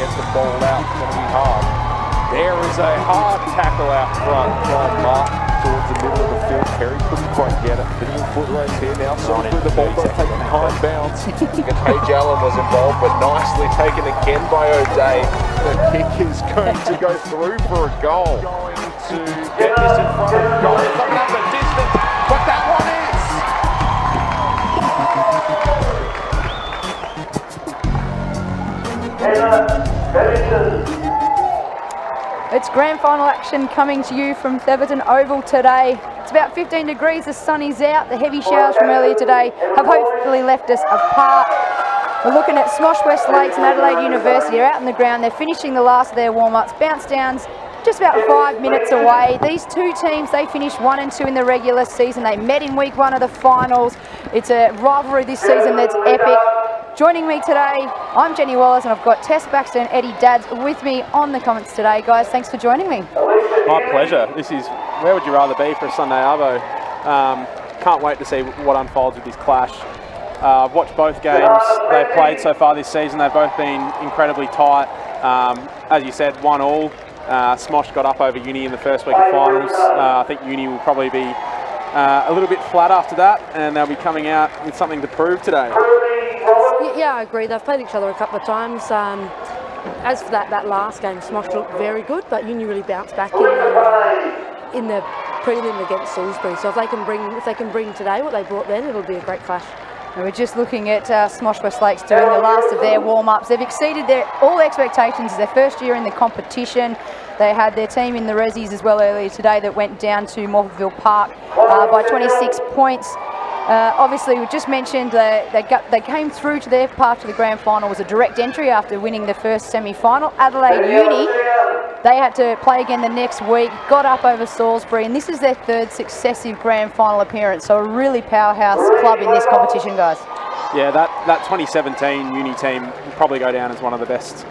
gets the ball out, it's going to be hard. There is a hard tackle out front from Mark towards the middle of the field. Perry couldn't quite get it. Bit of a foot race here now. Salisbury, the ball does take behind bounds. Paige Allen was involved, but nicely taken again by O'Day. The kick is going to go through for a goal. Going to get this in front of goal. Coming up the distance, but that one is. It's grand final action coming to you from Theverton Oval today. It's about 15 degrees, the sun is out. The heavy showers from earlier today have hopefully left us apart. We're looking at SMOSH West Lakes and Adelaide University are out on the ground. They're finishing the last of their warm-ups. Bounce downs just about 5 minutes away. These two teams, they finished 1 and 2 in the regular season. They met in week 1 of the finals. It's a rivalry this season that's epic. Joining me today, I'm Jenny Wallace, and I've got Tess Baxter and Eddie Dadds with me on the comments today. Guys, thanks for joining me. My pleasure. This is, where would you rather be for a Sunday Arvo? Can't wait to see what unfolds with this clash. I've watched both games they've played so far this season. They've both been incredibly tight. As you said, 1-1. SMOSH got up over Uni in the first week of finals. I think Uni will probably be a little bit flat after that, and they'll be coming out with something to prove today. Yeah, I agree. They've played each other a couple of times. As for that last game, SMOSH looked very good, but Uni really bounced back in the prelim against Salisbury. So if they can bring today what they brought then, it'll be a great clash. And we're just looking at SMOSH West Lakes doing the last of their warm-ups. They've exceeded all expectations. It's their first year in the competition. They had their team in the Resis as well earlier today that went down to Morpheville Park by 26 points. Obviously, we just mentioned they came through to their part of the grand final. It was a direct entry after winning the first semi-final. Adelaide Uni, they had to play again the next week, got up over Salisbury, and this is their 3rd successive grand final appearance. So a really powerhouse club in this competition, guys. Yeah, that 2017 Uni team will probably go down as one of the best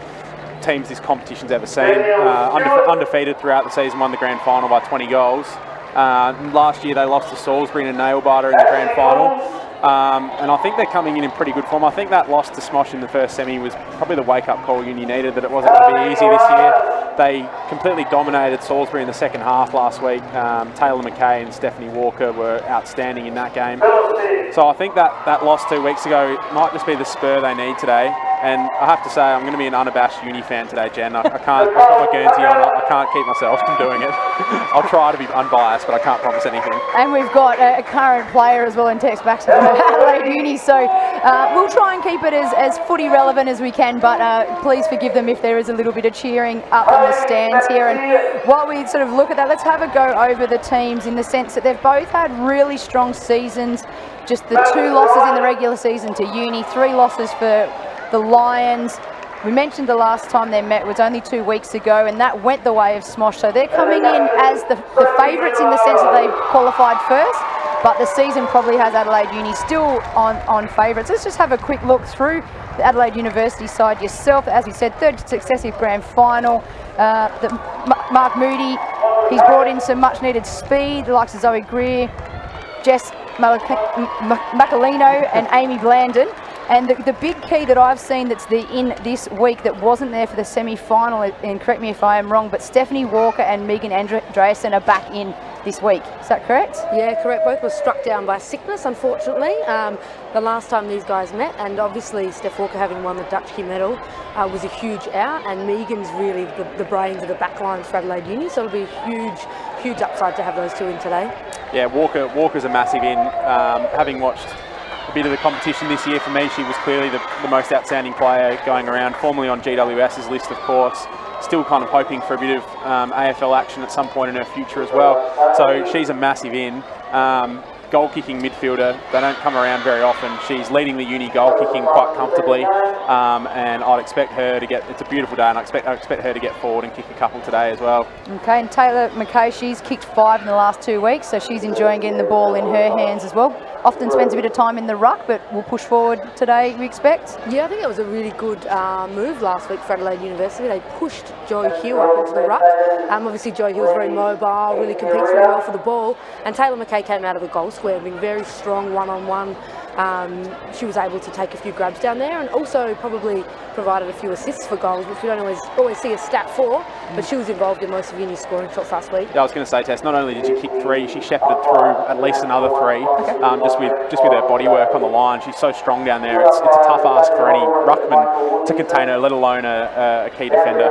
teams this competition's ever seen. Undefeated throughout the season, won the grand final by 20 goals. Last year they lost to Salisbury in a nail-biter in the grand final, and I think they're coming in pretty good form. I think that loss to SMOSH in the first semi was probably the wake-up call Uni needed, that it wasn't going to be easy this year. They completely dominated Salisbury in the second half last week. Taylor McKay and Stephanie Walker were outstanding in that game. So I think that loss 2 weeks ago might just be the spur they need today. And I have to say, I'm going to be an unabashed Uni fan today, Jen. I've got my Guernsey on, I can't keep myself from doing it. I'll try to be unbiased, but I can't promise anything. And we've got a current player as well in Tex Baxter from Adelaide Uni, so we'll try and keep it as footy relevant as we can, but please forgive them if there is a little bit of cheering up in the stands here. And while we sort of look at that, let's have a go over the teams in the sense that they've both had really strong seasons. Just the 2 losses in the regular season to Uni, 3 losses for the Lions. We mentioned the last time they met was only 2 weeks ago, and that went the way of SMOSH. So they're coming in as the favourites in the sense that they've qualified first, but the season probably has Adelaide Uni still on favourites. Let's just have a quick look through the Adelaide University side yourself. As we said, 3rd successive grand final. Mark Moody, he's brought in some much needed speed, the likes of Zoe Greer, Jess Macalino and Amy Blandon. And the big key that I've seen that's in this week that wasn't there for the semi-final, and correct me if I am wrong, but Stephanie Walker and Megan Andreasen are back in this week. Is that correct? Yeah, correct. Both were struck down by sickness, unfortunately, the last time these guys met. And obviously, Steph Walker, having won the Dutch Key medal, was a huge out. And Megan's really the brains of the back lines for Adelaide Uni. So it'll be a huge upside to have those 2 in today. Yeah, Walker's a massive in. Having watched a bit of the competition this year, for me, she was clearly the most outstanding player going around, formerly on GWS's list, of course. Still kind of hoping for a bit of AFL action at some point in her future as well. So she's a massive in. Goal-kicking midfielder. They don't come around very often. She's leading the Uni goal-kicking quite comfortably, and I'd expect her to get, it's a beautiful day, and I expect her to get forward and kick a couple today as well. Okay, and Taylor McKay, she's kicked 5 in the last 2 weeks, so she's enjoying getting the ball in her hands as well. Often spends a bit of time in the ruck, but will push forward today, we expect. Yeah, I think it was a really good move last week for Adelaide University. They pushed Joy Hill up into the ruck. Obviously, Joy Hill's very mobile, really competes really well for the ball. And Taylor McKay came out of the goal square, being very strong one-on-one she was able to take a few grabs down there, and also probably provided a few assists for goals, which we don't always see a stat for, but she was involved in most of Uni's scoring shots last week. Yeah, I was going to say, Tess, not only did she kick 3, she shepherded through at least another 3, just with her body work on the line. She's so strong down there. It's a tough ask for any ruckman to contain her, let alone a key defender.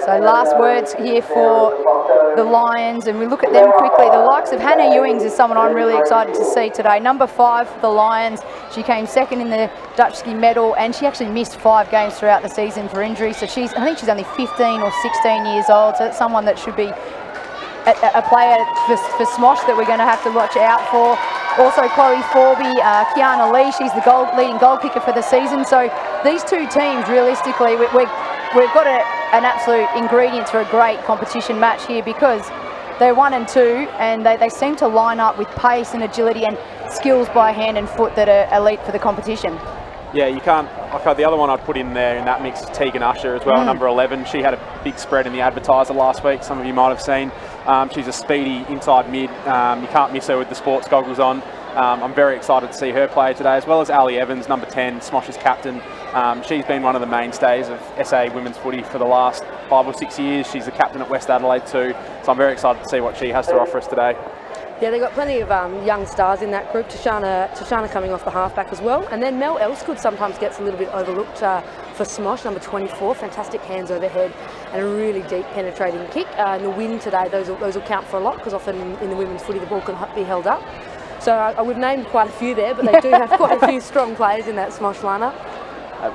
So last words here for the Lions, and we look at them quickly. The likes of Hannah Ewings is someone I'm really excited to see today. Number 5 for the Lions. She came second in the Dutch ski medal, and she actually missed 5 games throughout the season for injury. So I think she's only 15 or 16 years old. So it's someone that should be a player for SMOSH that we're going to have to watch out for. Also Chloe Forby, Kiana Lee, she's the leading goal kicker for the season. So these two teams, realistically, we've got an absolute ingredient for a great competition match here, because they're 1 and 2, and they seem to line up with pace and agility and skills by hand and foot that are elite for the competition. Yeah, you can't. The other one I'd put in there in that mix is Tegan Usher as well, number 11. She had a big spread in the advertiser last week. Some of you might have seen. She's a speedy inside mid. You can't miss her with the sports goggles on. I'm very excited to see her play today, as well as Ali Evans, number 10, SMOSH's captain. She's been one of the mainstays of SA women's footy for the last 5 or 6 years. She's the captain at West Adelaide too, so I'm very excited to see what she has to offer us today. Yeah, they've got plenty of young stars in that group. Tashana coming off the halfback as well. And then Mel Elsgood sometimes gets a little bit overlooked for SMOSH, number 24. Fantastic hands overhead and a really deep penetrating kick. In the win today, those will count for a lot, because often in the women's footy the ball can be held up. So we've named quite a few there, but they do have quite a few strong players in that SMOSH lineup.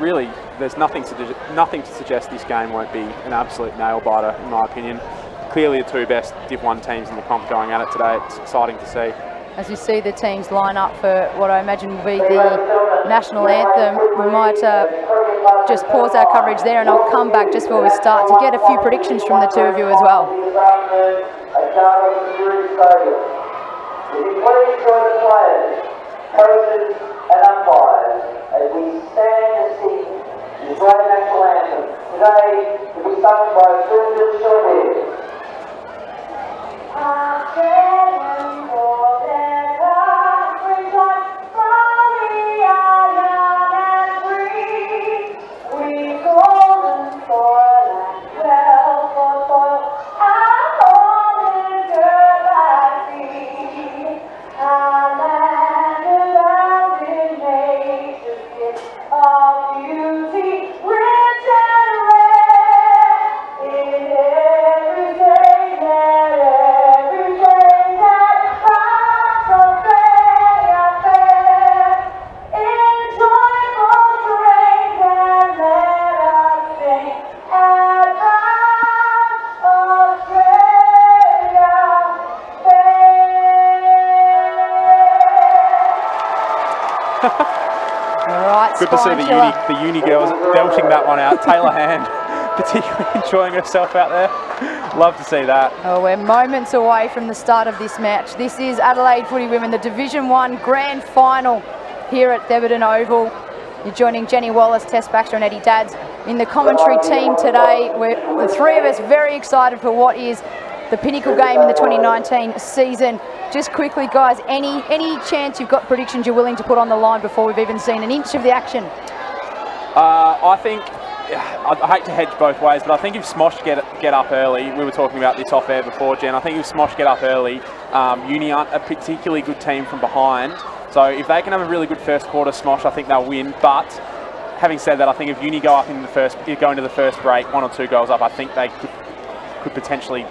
Really, there's nothing to suggest this game won't be an absolute nail-biter, in my opinion. Clearly the 2 best Div 1 teams in the comp going at it today. It's exciting to see. As you see the teams line up for what I imagine will be the national anthem, we might just pause our coverage there, and I'll come back just before we start to get a few predictions from the 2 of you as well. Would you please join the players, coaches and umpires as we stand to sing the great national anthem, today to be sung by children short. Good to see the uni girls belching that one out. Taylor Hand particularly enjoying herself out there. Love to see that. Oh, we're moments away from the start of this match. This is Adelaide Footy Women, the Division 1 Grand Final here at Thebarton Oval. You're joining Jenny Wallace, Tess Baxter and Eddie Dadds in the commentary team today. We're the 3 of us very excited for what is the pinnacle game in the 2019 season. Just quickly, guys, any chance you've got predictions you're willing to put on the line before we've even seen an inch of the action? I think, I hate to hedge both ways, but I think if SMOSH get up early, we were talking about this off air before, Jen, I think if SMOSH get up early, Uni aren't a particularly good team from behind. So if they can have a really good first quarter, SMOSH, I think they'll win. But having said that, I think if Uni go up in go into the first break, 1 or 2 goals up, I think they could potentially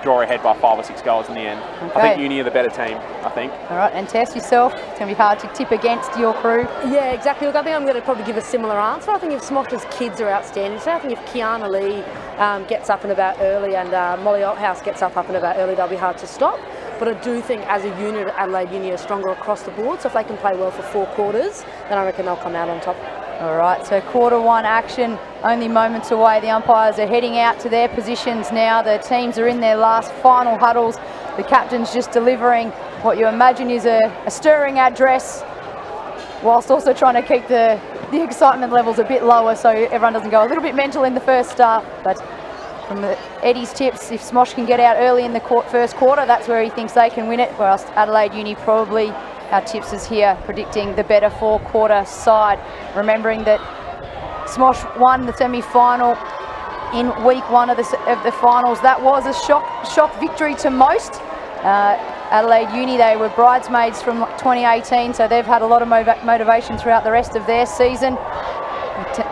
draw ahead by 5 or 6 goals in the end. Okay. I think Uni are the better team, I think. All right, and Tess, yourself, it's going to be hard to tip against your crew. Yeah, exactly. Look, I think I'm going to probably give a similar answer. I think if SMOSH's kids are outstanding today, I think if Kiana Lee gets up and about early and Molly Althouse gets up and about early, they'll be hard to stop. But I do think as a unit, Adelaide Uni are stronger across the board, so if they can play well for 4 quarters, then I reckon they'll come out on top. All right, so quarter 1 action, only moments away. The umpires are heading out to their positions now. The teams are in their last final huddles. The captain's just delivering what you imagine is a stirring address, whilst also trying to keep the excitement levels a bit lower so everyone doesn't go a little bit mental in the first start. But from Eddie's tips, if SMOSH can get out early in the first quarter, that's where he thinks they can win it, whilst Adelaide Uni probably our tipsters here predicting the better four-quarter side. Remembering that SMOSH won the semi-final in week 1 of the finals. That was a shock victory to most. Adelaide Uni, they were bridesmaids from 2018, so they've had a lot of motivation throughout the rest of their season.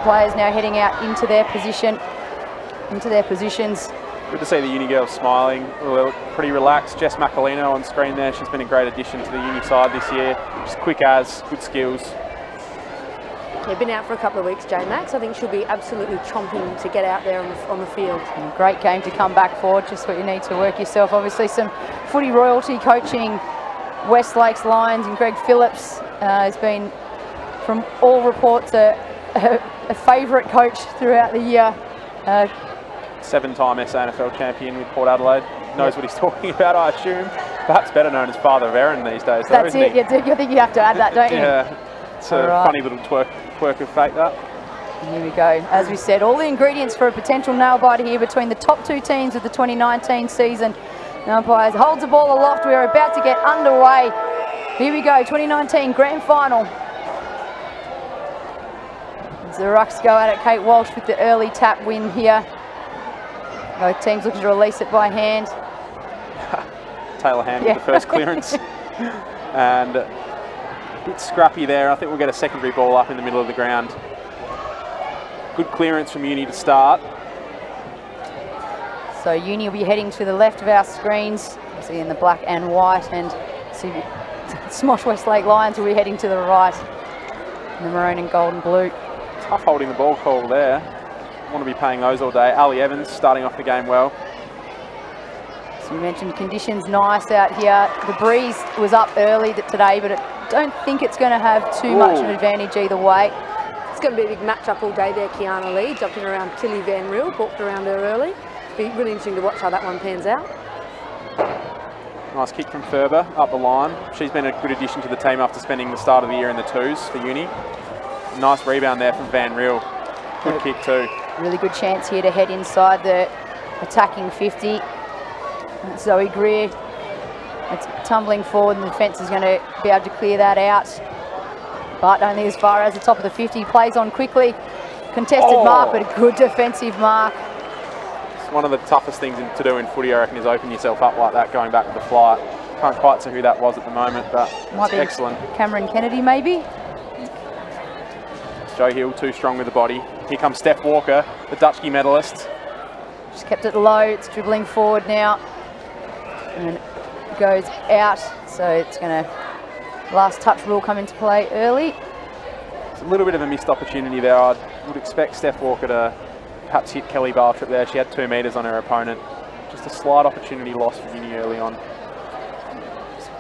Players now heading out into their positions. Good to see the Uni girls smiling. Well, pretty relaxed. Jess Macalino on screen there. She's been a great addition to the Uni side this year. Just quick as, good skills. They've been out for a couple of weeks, J-Max. I think she'll be absolutely chomping to get out there on the field. Great game to come back for, just what you need to work yourself. Obviously some footy royalty coaching West Lakes Lions, and Greg Phillips has been, from all reports, a favourite coach throughout the year. 7-time SANFL champion with Port Adelaide. Knows what he's talking about, I assume. Perhaps better known as Father of Erin these days, though, That's it. he? I think you have to add that, don't you? Yeah. It's a funny little quirk of fate, that. Here we go. As we said, all the ingredients for a potential nail-biter here between the top 2 teams of the 2019 season. The umpires holds the ball aloft. We're about to get underway. Here we go, 2019 Grand Final. As the Rucks go at it, Kate Walsh with the early tap win here. Both teams looking to release it by hand. Taylor Hand with the first clearance. And a bit scrappy there. I think we'll get a secondary ball up in the middle of the ground. Good clearance from Uni to start. So Uni will be heading to the left of our screens, see in the black and white, and see SMOSH Westlake Lions will be heading to the right, in the maroon and gold and blue. Tough holding the ball call there. Want to be paying those all day. Ali Evans starting off the game well. As we mentioned, conditions nice out here. The breeze was up early today, but I don't think it's going to have too much of an advantage either way. It's going to be a big match-up all day there. Kiana Lee jumping around Tilly Van Riel, walked around her early. Be really interesting to watch how that one pans out. Nice kick from Ferber up the line. She's been a good addition to the team after spending the start of the year in the 2s for Uni. Nice rebound there from Van Riel. Good kick too. Really good chance here to head inside the attacking 50. Zoe Greer, it's tumbling forward, and the defence is going to be able to clear that out, but only as far as the top of the 50. Plays on quickly, contested mark, but a good defensive mark. It's one of the toughest things to do in footy, I reckon, is open yourself up like that going back with the flight. Can't quite see who that was at the moment, but Might be excellent. Cameron Kennedy, maybe. Joe Hill too strong with the body. Here comes Steph Walker, the Dutchie medalist. Just kept it low. It's dribbling forward now, and goes out. So it's going to, last touch rule come into play early. It's a little bit of a missed opportunity there. I would expect Steph Walker to perhaps hit Kelly Bartrip there. She had 2 metres on her opponent. Just a slight opportunity lost for Uni early on.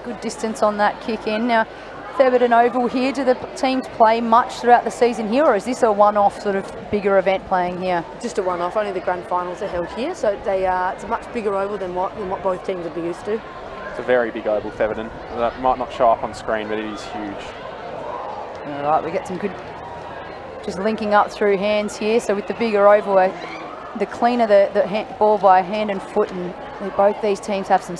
Good distance on that kick in. Now, Thebarton Oval here, do the teams play much throughout the season here, or is this a one-off sort of bigger event playing here? Just a one-off. Only the grand finals are held here, so it's a much bigger oval than what both teams would be used to. It's a very big oval, Thebarton. That might not show up on screen, but it is huge. All right, we get some good, just linking up through hands here. So with the bigger oval, the cleaner the ball by hand and foot, and both these teams have some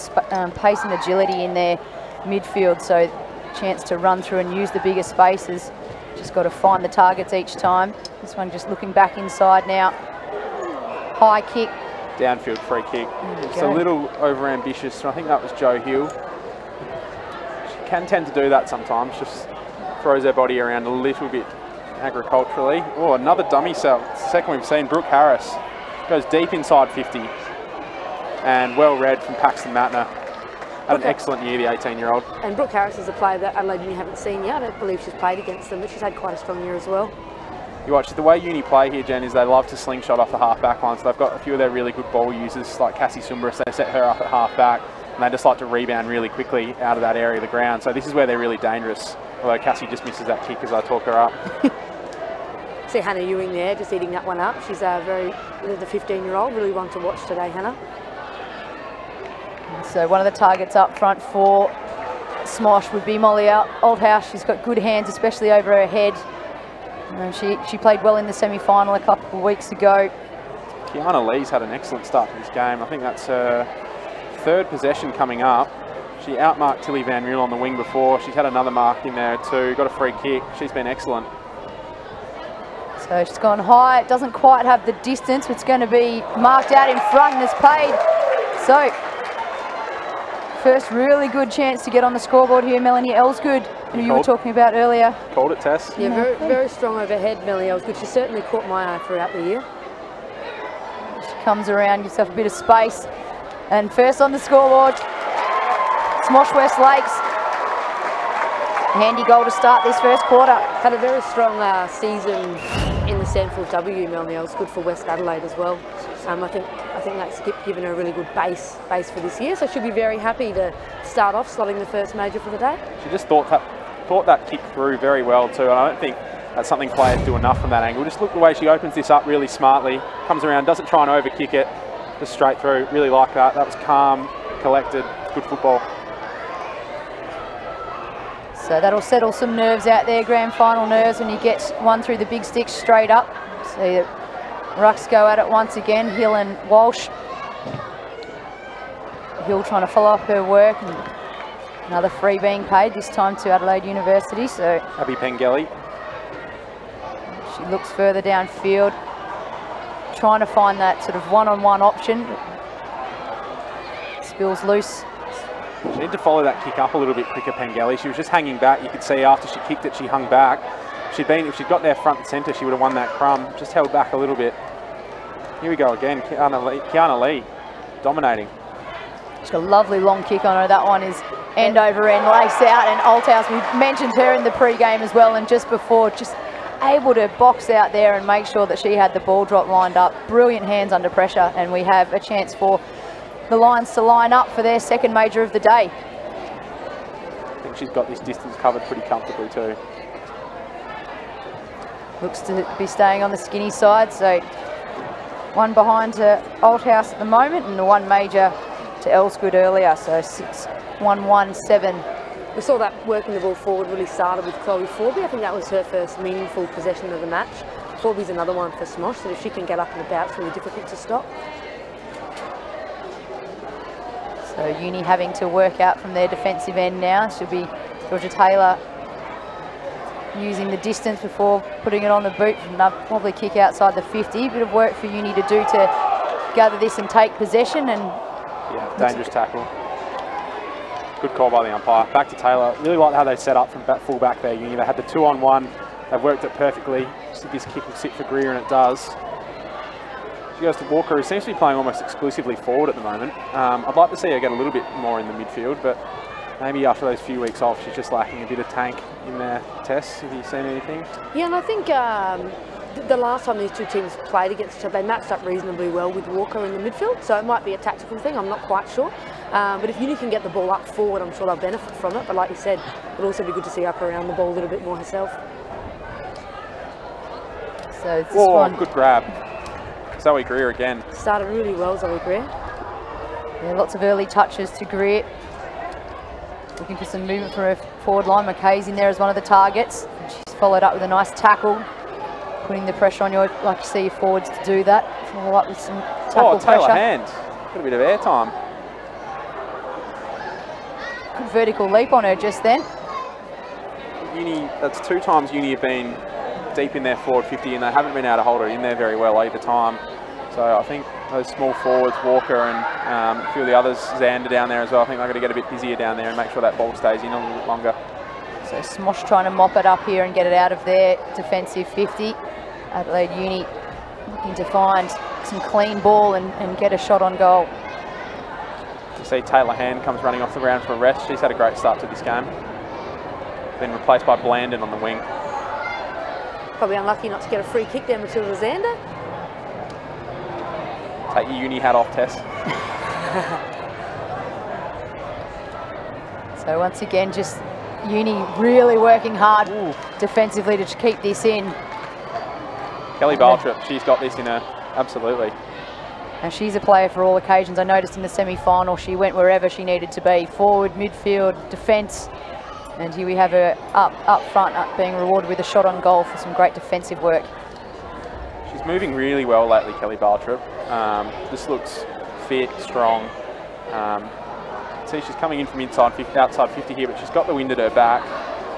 pace and agility in their midfield, so chance to run through and use the bigger spaces. Just got to find the targets each time. This one just looking back inside now. High kick. Downfield free kick. It's a little over-ambitious. I think that was Joe Hill. She can tend to do that sometimes. Just throws her body around a little bit agriculturally. Oh, another dummy cell. It's the second we've seen. Brooke Harris goes deep inside 50. And well read from Paxton Matner. Had an excellent year, the 18-year-old. And Brooke Harris is a player that Adelaide Uni haven't seen yet. I don't believe she's played against them, but she's had quite a strong year as well. You watch, the way Uni play here, Jen, is they love to slingshot off the half-back line. So they've got a few of their really good ball users, like Cassie Sumbris. They set her up at half-back, and they just like to rebound really quickly out of that area of the ground. So this is where they're really dangerous. Although Cassie just misses that kick as I talk her up. See Hannah Ewing there, just eating that one up. She's the 15-year-old, really one to watch today, Hannah. So one of the targets up front for SMOSH would be Molly Althouse. She's got good hands, especially over her head. She played well in the semi-final a couple of weeks ago. Kiana Lee's had an excellent start to this game. I think that's her 3rd possession coming up. She outmarked Tilly Van Riel on the wing before. She's had another mark in there too. Got a free kick. She's been excellent. So she's gone high. It doesn't quite have the distance. It's going to be marked out in front and is paid. So first really good chance to get on the scoreboard here, Melanie Elsgood, who you were talking about earlier. Called it, Tess. Yeah, very strong overhead, Melanie Elsgood. She certainly caught my eye throughout the year. She comes around, gives herself a bit of space. And first on the scoreboard, SMOSH West Lakes. Handy goal to start this first quarter. Had a very strong season in the Sandfield W, Melanie Elsgood, for West Adelaide as well. I think that's given her a really good base for this year. So she'll be very happy to start off slotting the first major for the day. She just thought that kick through very well too, and I don't think that's something players do enough from that angle. Just look the way she opens this up really smartly, comes around, doesn't try and overkick it, just straight through. Really like that. That was calm, collected, good football. So that'll settle some nerves out there, grand final nerves, when you get one through the big stick straight up. See the rucks go at it once again, Hill and Walsh. Hill trying to follow up her work, and another free being paid, this time to Adelaide University. So Abby Pengelly. She looks further downfield, trying to find that sort of one-on-one option. Spills loose. She needed to follow that kick up a little bit quicker, Pengelly. She was just hanging back. You could see after she kicked it, she hung back. If she'd got there front and centre, she would have won that crumb. Just held back a little bit. Here we go again, Kiana Lee dominating. She's got a lovely long kick on her. That one is end over end, lace out, and Althouse, we mentioned her in the pre-game as well, and just before, just able to box out there and make sure that she had the ball drop lined up. Brilliant hands under pressure, and we have a chance for the Lions to line up for their second major of the day. I think she's got this distance covered pretty comfortably too. Looks to be staying on the skinny side, so one behind to Althouse at the moment, and the one major to Elsgood earlier, so 6-1-1-7. We saw that working the ball forward really started with Chloe Forby. I think that was her first meaningful possession of the match. Forby's another one for SMOSH, so if she can get up and about, it's really difficult to stop. So Uni having to work out from their defensive end now. Should be Georgia Taylor using the distance before putting it on the boot, and they'll probably kick outside the 50. Bit of work for Uni to do to gather this and take possession. And yeah, dangerous tackle. Good call by the umpire. Back to Taylor. Really like how they set up from full back there, Uni. They had the 2-on-1. They've worked it perfectly. Just this kick will sit for Greer, and it does. She goes to Walker, who seems to be playing almost exclusively forward at the moment. I'd like to see her get a little bit more in the midfield, but maybe after those few weeks off, she's just lacking a bit of tank in there. Tess, have you seen anything? Yeah, and I think the last time these two teams played against each other, they matched up reasonably well with Walker in the midfield, so it might be a tactical thing, I'm not quite sure. But if Uni can get the ball up forward, I'm sure they'll benefit from it. But like you said, it'll also be good to see her up around the ball a little bit more herself. so this one, good grab. Zoe Greer again. Started really well, Zoe Greer. yeah, lots of early touches to Greer. Looking for some movement from her forward line. McKay's in there as one of the targets. And she's followed up with a nice tackle, putting the pressure on you. I'd like to see your forwards to do that. Follow up with some tackle Taylor pressure. Hand. Got a bit of airtime. Good vertical leap on her just then. Uni, that's 2 times Uni have been deep in their forward 50, and they haven't been able to hold her in there very well either time. So I think those small forwards, Walker and a few of the others, Xander down there as well, I think they're going to get a bit busier down there and make sure that ball stays in a little bit longer. So SMOSH trying to mop it up here and get it out of their defensive 50. Adelaide Uni looking to find some clean ball and get a shot on goal. You see Taylor Hand comes running off the ground for a rest. She's had a great start to this game. Been replaced by Blandon on the wing. Probably unlucky not to get a free kick there, Matilda Xander. Take your Uni hat off, Tess. So once again, just Uni really working hard defensively to keep this in. Kelly Baltrip, she's got this in her, absolutely. And she's a player for all occasions. I noticed in the semi-final she went wherever she needed to be. Forward, midfield, defence. And here we have her up front, being rewarded with a shot on goal for some great defensive work. She's moving really well lately, Kelly Baltrip. This looks fit, strong. see she's coming in from outside 50 here, but she's got the wind at her back,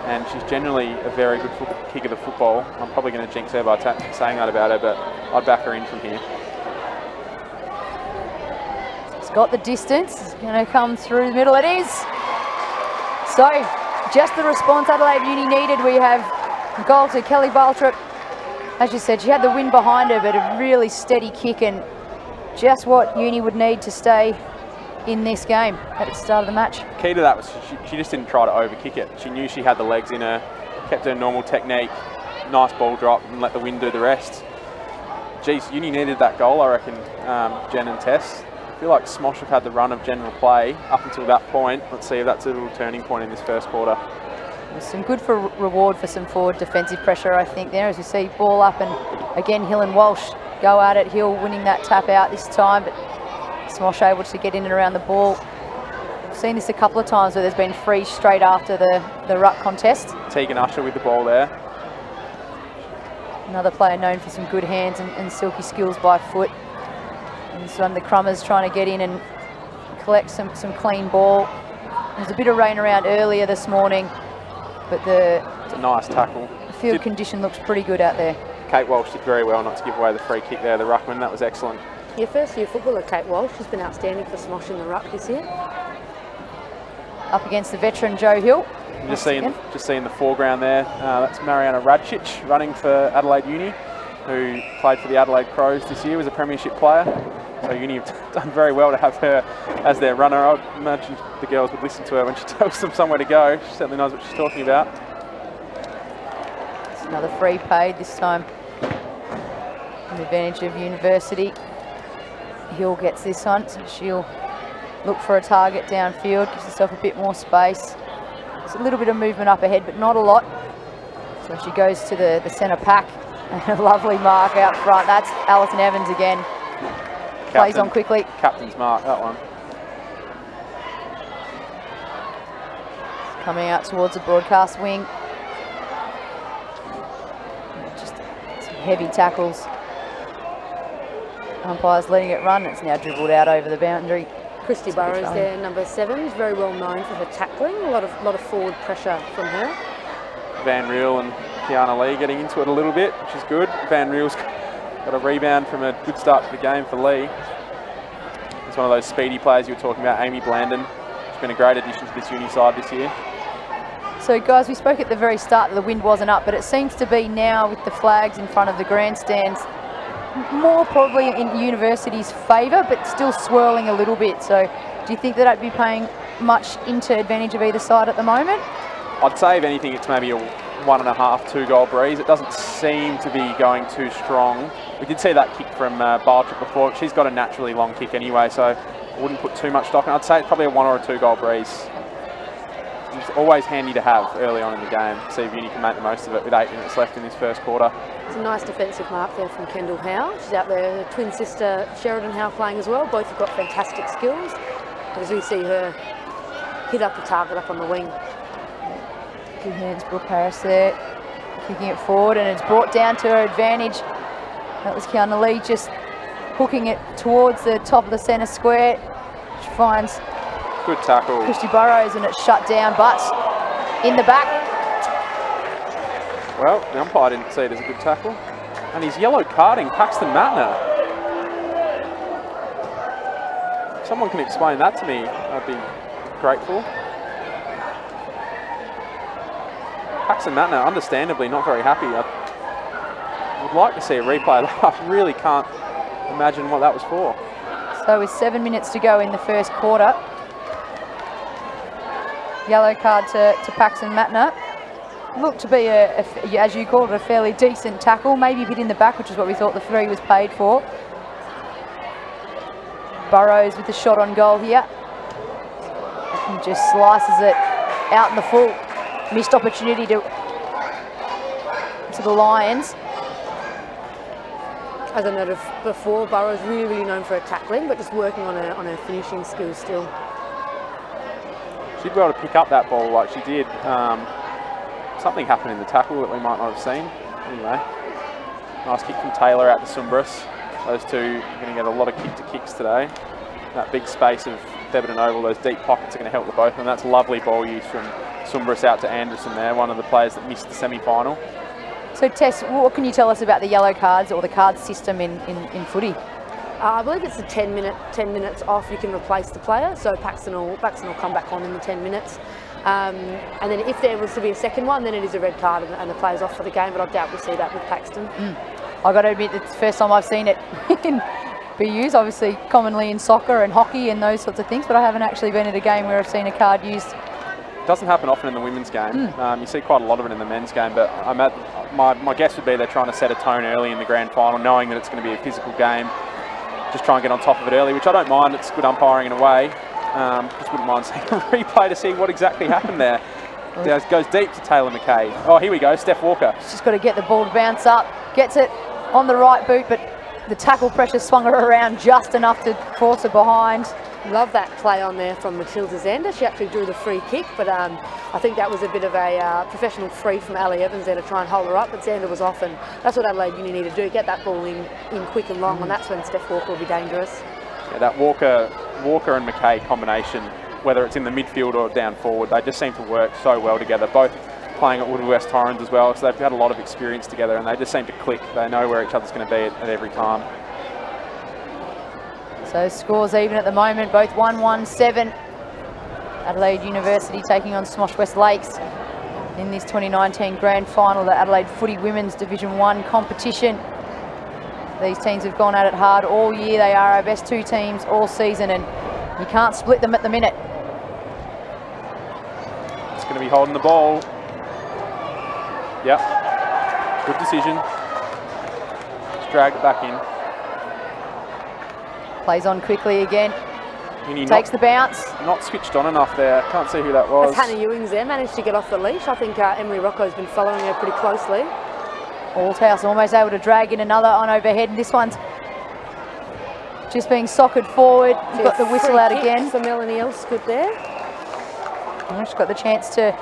and she's generally a very good kick of the football. I'm probably going to jinx her by saying that about her, but I'd back her in from here. It's got the distance. It's going to come through the middle. It is. So, just the response Adelaide Uni needed. We have a goal to Kelly Baltrop. As you said, she had the wind behind her, but a really steady kick, and just what Uni would need to stay in this game at the start of the match. Key to that was she just didn't try to overkick it. She knew she had the legs in her, kept her normal technique, nice ball drop, and let the wind do the rest. Geez, Uni needed that goal, I reckon, Jen and Tess. I feel like SMOSH have had the run of general play up until that point. Let's see if that's a little turning point in this first quarter. Some good reward for some forward defensive pressure, I think, there, as you see ball up, and again Hill and Walsh go at it. Hill winning that tap out this time, but SMOSH able to get in and around the ball. We've seen this a couple of times where there's been free straight after the ruck contest. Tegan Usher with the ball there. Another player known for some good hands and silky skills by foot. And this one, the Crummers trying to get in and collect some clean ball. There's a bit of rain around earlier this morning, but it's a nice tackle. The field condition looks pretty good out there. Kate Walsh did very well not to give away the free kick there, the ruckman. That was excellent. Your first year footballer, Kate Walsh, has been outstanding for SMOSH in the ruck this year. Up against the veteran Joe Hill. Just seeing the foreground there. That's Mariana Radcic running for Adelaide Uni, who played for the Adelaide Crows this year, was a premiership player. So Uni have done very well to have her as their runner. I imagine the girls would listen to her when she tells them somewhere to go. She certainly knows what she's talking about. It's another free paid this time. An advantage of University. Hill gets this one, so she'll look for a target downfield, gives herself a bit more space. There's a little bit of movement up ahead, but not a lot. So she goes to the centre pack, and a lovely mark out front. That's Alison Evans again. Plays on quickly. Captain's mark, that one. Coming out towards the broadcast wing. Just some heavy tackles. Umpire's letting it run. It's now dribbled out over the boundary. Christy Burrows there, number 7, is very well known for her tackling. A lot of forward pressure from her. Van Riel and Kiana Lee getting into it a little bit, which is good. Van Riel's got a rebound from a good start to the game for Lee. He's one of those speedy players you were talking about, Amy Blandon. She's been a great addition to this Uni side this year. So guys, we spoke at the very start that the wind wasn't up, but it seems to be now with the flags in front of the grandstands, more probably in University's favour, but still swirling a little bit. So do you think that I'd be paying much into advantage of either side at the moment? I'd say if anything it's maybe a 1.5, 2 goal breeze. It doesn't seem to be going too strong. We did see that kick from Baltrop before. She's got a naturally long kick anyway, so I wouldn't put too much stock in. I'd say it's probably a 1 or a 2 goal breeze. It's always handy to have early on in the game. See if Uni can make the most of it with 8 minutes left in this first quarter. It's a nice defensive mark there from Kendall Howe. She's out there, her twin sister Sheridan Howe playing as well. Both have got fantastic skills. As we see her hit up the target up on the wing. Good hands, Brooke Harris there, kicking it forward, and it's brought down to her advantage. That was Kiana Lee just hooking it towards the top of the centre square. She finds good tackle. Christy Burrows, and it's shut down, but in the back. Well, the umpire didn't see it as a good tackle. And he's yellow carding Paxton Matner. If someone can explain that to me, I'd be grateful. Paxton Matner, understandably not very happy. I would like to see a replay. I really can't imagine what that was for. So with 7 minutes to go in the first quarter, yellow card to Paxton Matner. Looked to be, as you called it, a fairly decent tackle, maybe a bit in the back, which is what we thought the 3 was paid for. Burrows with the shot on goal here. And just slices it out in the full. Missed opportunity to the Lions. As I noted before, Burrows really known for her tackling, but just working on her finishing skills still. She'd be able to pick up that ball like she did. Something happened in the tackle that we might not have seen. Anyway, nice kick from Taylor out to Sumbris. Those two are going to get a lot of kick-to-kicks today. That big space of Thebarton Oval, those deep pockets are going to help the both of them. That's lovely ball use from Sumbris out to Anderson there, one of the players that missed the semi-final. So Tess, what can you tell us about the yellow cards or the card system in footy? I believe it's a 10 minutes off. You can replace the player, so Paxton will come back on in the 10 minutes. And then if there was to be a second one, then it is a red card and the player's off for the game, but I doubt we'll see that with Paxton. I've got to admit, it's the first time I've seen it in BUs, obviously commonly in soccer and hockey and those sorts of things, but I haven't actually been at a game where I've seen a card used. Doesn't happen often in the women's game. You see quite a lot of it in the men's game, but my guess would be they're trying to set a tone early in the grand final, knowing that it's going to be a physical game. Just try and get on top of it early, which I don't mind. It's good umpiring in a way. Just wouldn't mind seeing a replay to see what exactly happened there. Goes deep to Taylor McKay. Oh, here we go, Steph Walker. She's just got to get the ball to bounce up. Gets it on the right boot, but the tackle pressure swung her around just enough to force her behind. Love that play on there from Matilda Zander. She actually drew the free kick, but I think that was a bit of a professional free from Ali Evans there to try and hold her up, but Zander was off, and that's what Adelaide Uni need to do, get that ball in quick and long, and that's when Steph Walker will be dangerous. Yeah, that Walker and McKay combination, whether it's in the midfield or down forward, they just seem to work so well together, both playing at Woodville West Torrens as well, so they've had a lot of experience together, and they just seem to click. They know where each other's going to be at every time. So scores even at the moment, both 1-1-7. Adelaide University taking on SMOSH West Lakes in this 2019 grand final, the Adelaide Footy Women's Division 1 competition. These teams have gone at it hard all year. They are our best two teams all season, and you can't split them at the minute. It's going to be holding the ball. Yep, good decision. Just drag it back in. Plays on quickly again. Takes the bounce. Not switched on enough there. Can't see who that was. That's Hannah Ewings there, managed to get off the leash. I think Emily Rocco's been following her pretty closely. Althouse almost able to drag in another on overhead, and this one's just being soccered forward. You've got the whistle out again. For Melanie Elsgood there. She's got the chance to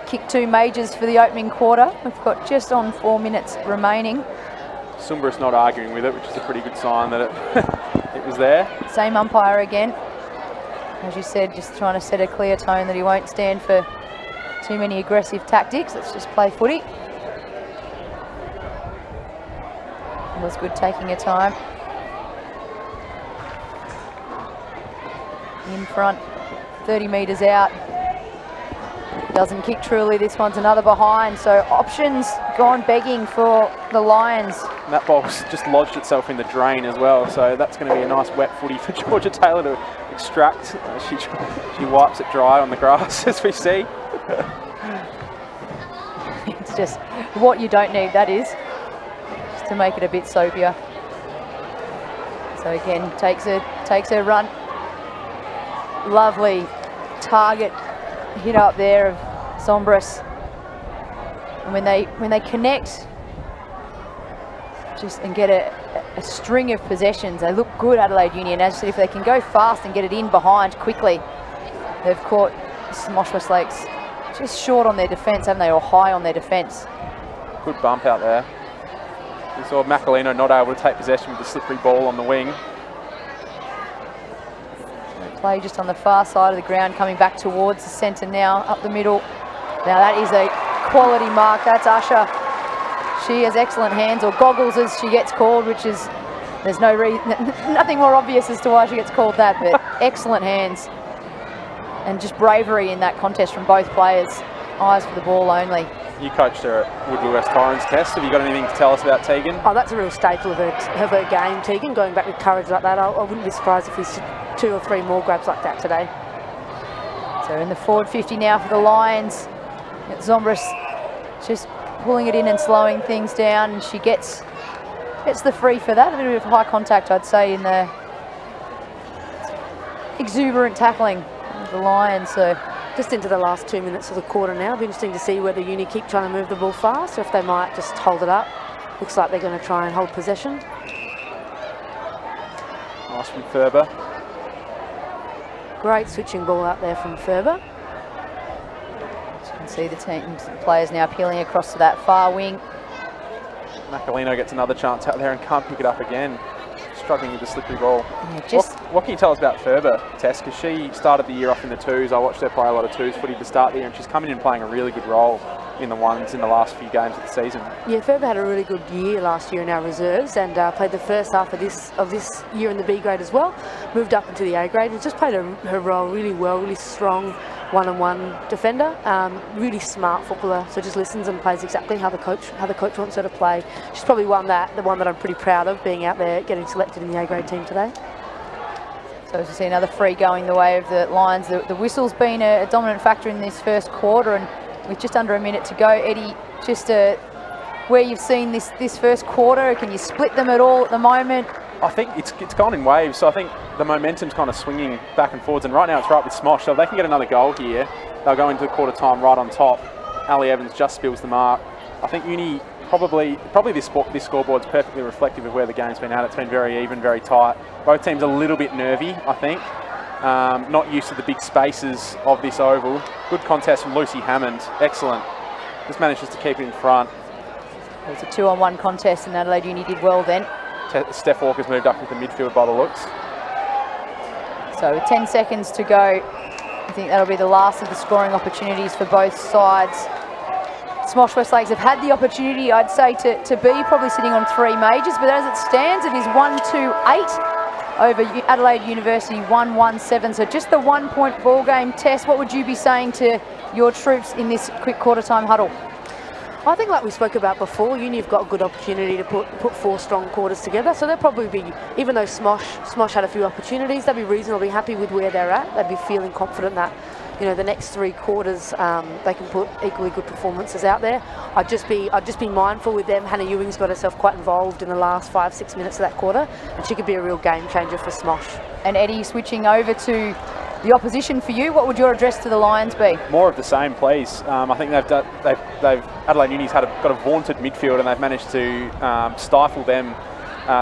kick two majors for the opening quarter. We've got just on 4 minutes remaining. Sumbris not arguing with it, which is a pretty good sign that it was there. Same umpire again. As you said, just trying to set a clear tone that he won't stand for too many aggressive tactics. Let's just play footy. It was good taking her time. In front, 30 metres out. Doesn't kick truly, this one's another behind, so options gone begging for the Lions. And that ball's just lodged itself in the drain as well, so that's going to be a nice wet footy for Georgia Taylor to extract. She wipes it dry on the grass, as we see. It's just what you don't need, that is, just to make it a bit soapier. So again, takes her run. Lovely target hit up there of Sombris, and when they connect and get a string of possessions, they look good, Adelaide Uni. And as I said, if they can go fast and get it in behind quickly, they've caught SMOSH West Lakes just short on their defence, haven't they, or high on their defence. Good bump out there. We saw Macalino not able to take possession with the slippery ball on the wing. Play just on the far side of the ground, coming back towards the centre now, up the middle. Now that is a quality mark, that's Usher. She has excellent hands, or goggles as she gets called, which is, there's no reason, nothing more obvious as to why she gets called that, but excellent hands. And just bravery in that contest from both players. Eyes for the ball only. You coached her at Woodville West Torrens, Tess. Have you got anything to tell us about Tegan? Oh, that's a real staple of her game, Tegan, going back with courage like that. I wouldn't be surprised if we see 2 or 3 more grabs like that today. So in the forward 50 now for the Lions. Zombris just pulling it in and slowing things down, and she gets the free for that. A bit of high contact, I'd say, in the exuberant tackling of the Lions. So just into the last 2 minutes of the quarter now. It'll be interesting to see whether Uni keep trying to move the ball fast, or if they might just hold it up. Looks like they're going to try and hold possession. Nice from Ferber. Great switching ball out there from Ferber. As you can see the players now peeling across to that far wing. Macalino gets another chance out there and can't pick it up again. Struggling with the slippery ball. Yeah, what can you tell us about Ferber, Tess? Because she started the year off in the twos. I watched her play a lot of twos footy to start the year, and she's coming in playing a really good role in the ones in the last few games of the season. Yeah, Ferber had a really good year last year in our reserves, and played the first half of this year in the B grade as well. Moved up into the A grade and just played her role really well, really strong one-on-one defender, really smart footballer. So just listens and plays exactly how the coach wants her to play. She's probably the one that I'm pretty proud of, being out there getting selected in the A grade team today. So as you see, another free going the way of the Lions. The whistle's been a dominant factor in this first quarter, and with just under a minute to go, Eddie, just where you've seen this first quarter, can you split them at all at the moment? I think it's gone in waves, so I think the momentum's kind of swinging back and forwards, and right now it's right with SMOSH, so if they can get another goal here, they'll go into the quarter time right on top. Ali Evans just spills the mark. I think Uni, probably this scoreboard's perfectly reflective of where the game's been at. It's been very even, very tight. Both teams a little bit nervy, I think. Not used to the big spaces of this oval. Good contest from Lucy Hammond, excellent. Just manages to keep it in front. It was a 2-on-1 contest, and Adelaide Uni did well then. Steph Walker's moved up into midfield by the looks. So with 10 seconds to go, I think that'll be the last of the scoring opportunities for both sides. SMOSH West Lakes have had the opportunity, I'd say, to be probably sitting on 3 majors, but as it stands, it is 1-2-8 over Adelaide University, 1-1-7. So just the 1 point ball game. Tess, what would you be saying to your troops in this quick quarter time huddle? I think, like we spoke about before, Uni have got a good opportunity to put 4 strong quarters together. So they'll probably be, even though SMOSH had a few opportunities, they'll be reasonably happy with where they're at. They'd be feeling confident that, you know, the next 3 quarters they can put equally good performances out there. I'd just be mindful with them. Hannah Ewing's got herself quite involved in the last 5-6 minutes of that quarter, and she could be a real game changer for SMOSH. And Eddie, switching over to the opposition for you, what would your address to the Lions be? More of the same, please. I think Adelaide Uni's got a vaunted midfield, and they've managed to stifle them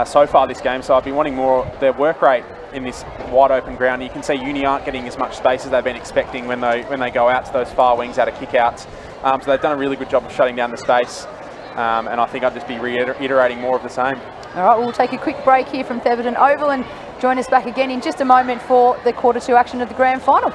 so far this game. So I'd be wanting more of their work rate in this wide open ground. You can see Uni aren't getting as much space as they've been expecting when they go out to those far wings out of kick-outs. So they've done a really good job of shutting down the space, and I think I'd just be reiterating more of the same. All right, we'll take a quick break here from Theberton Oval and join us back again in just a moment for the quarter 2 action of the grand final.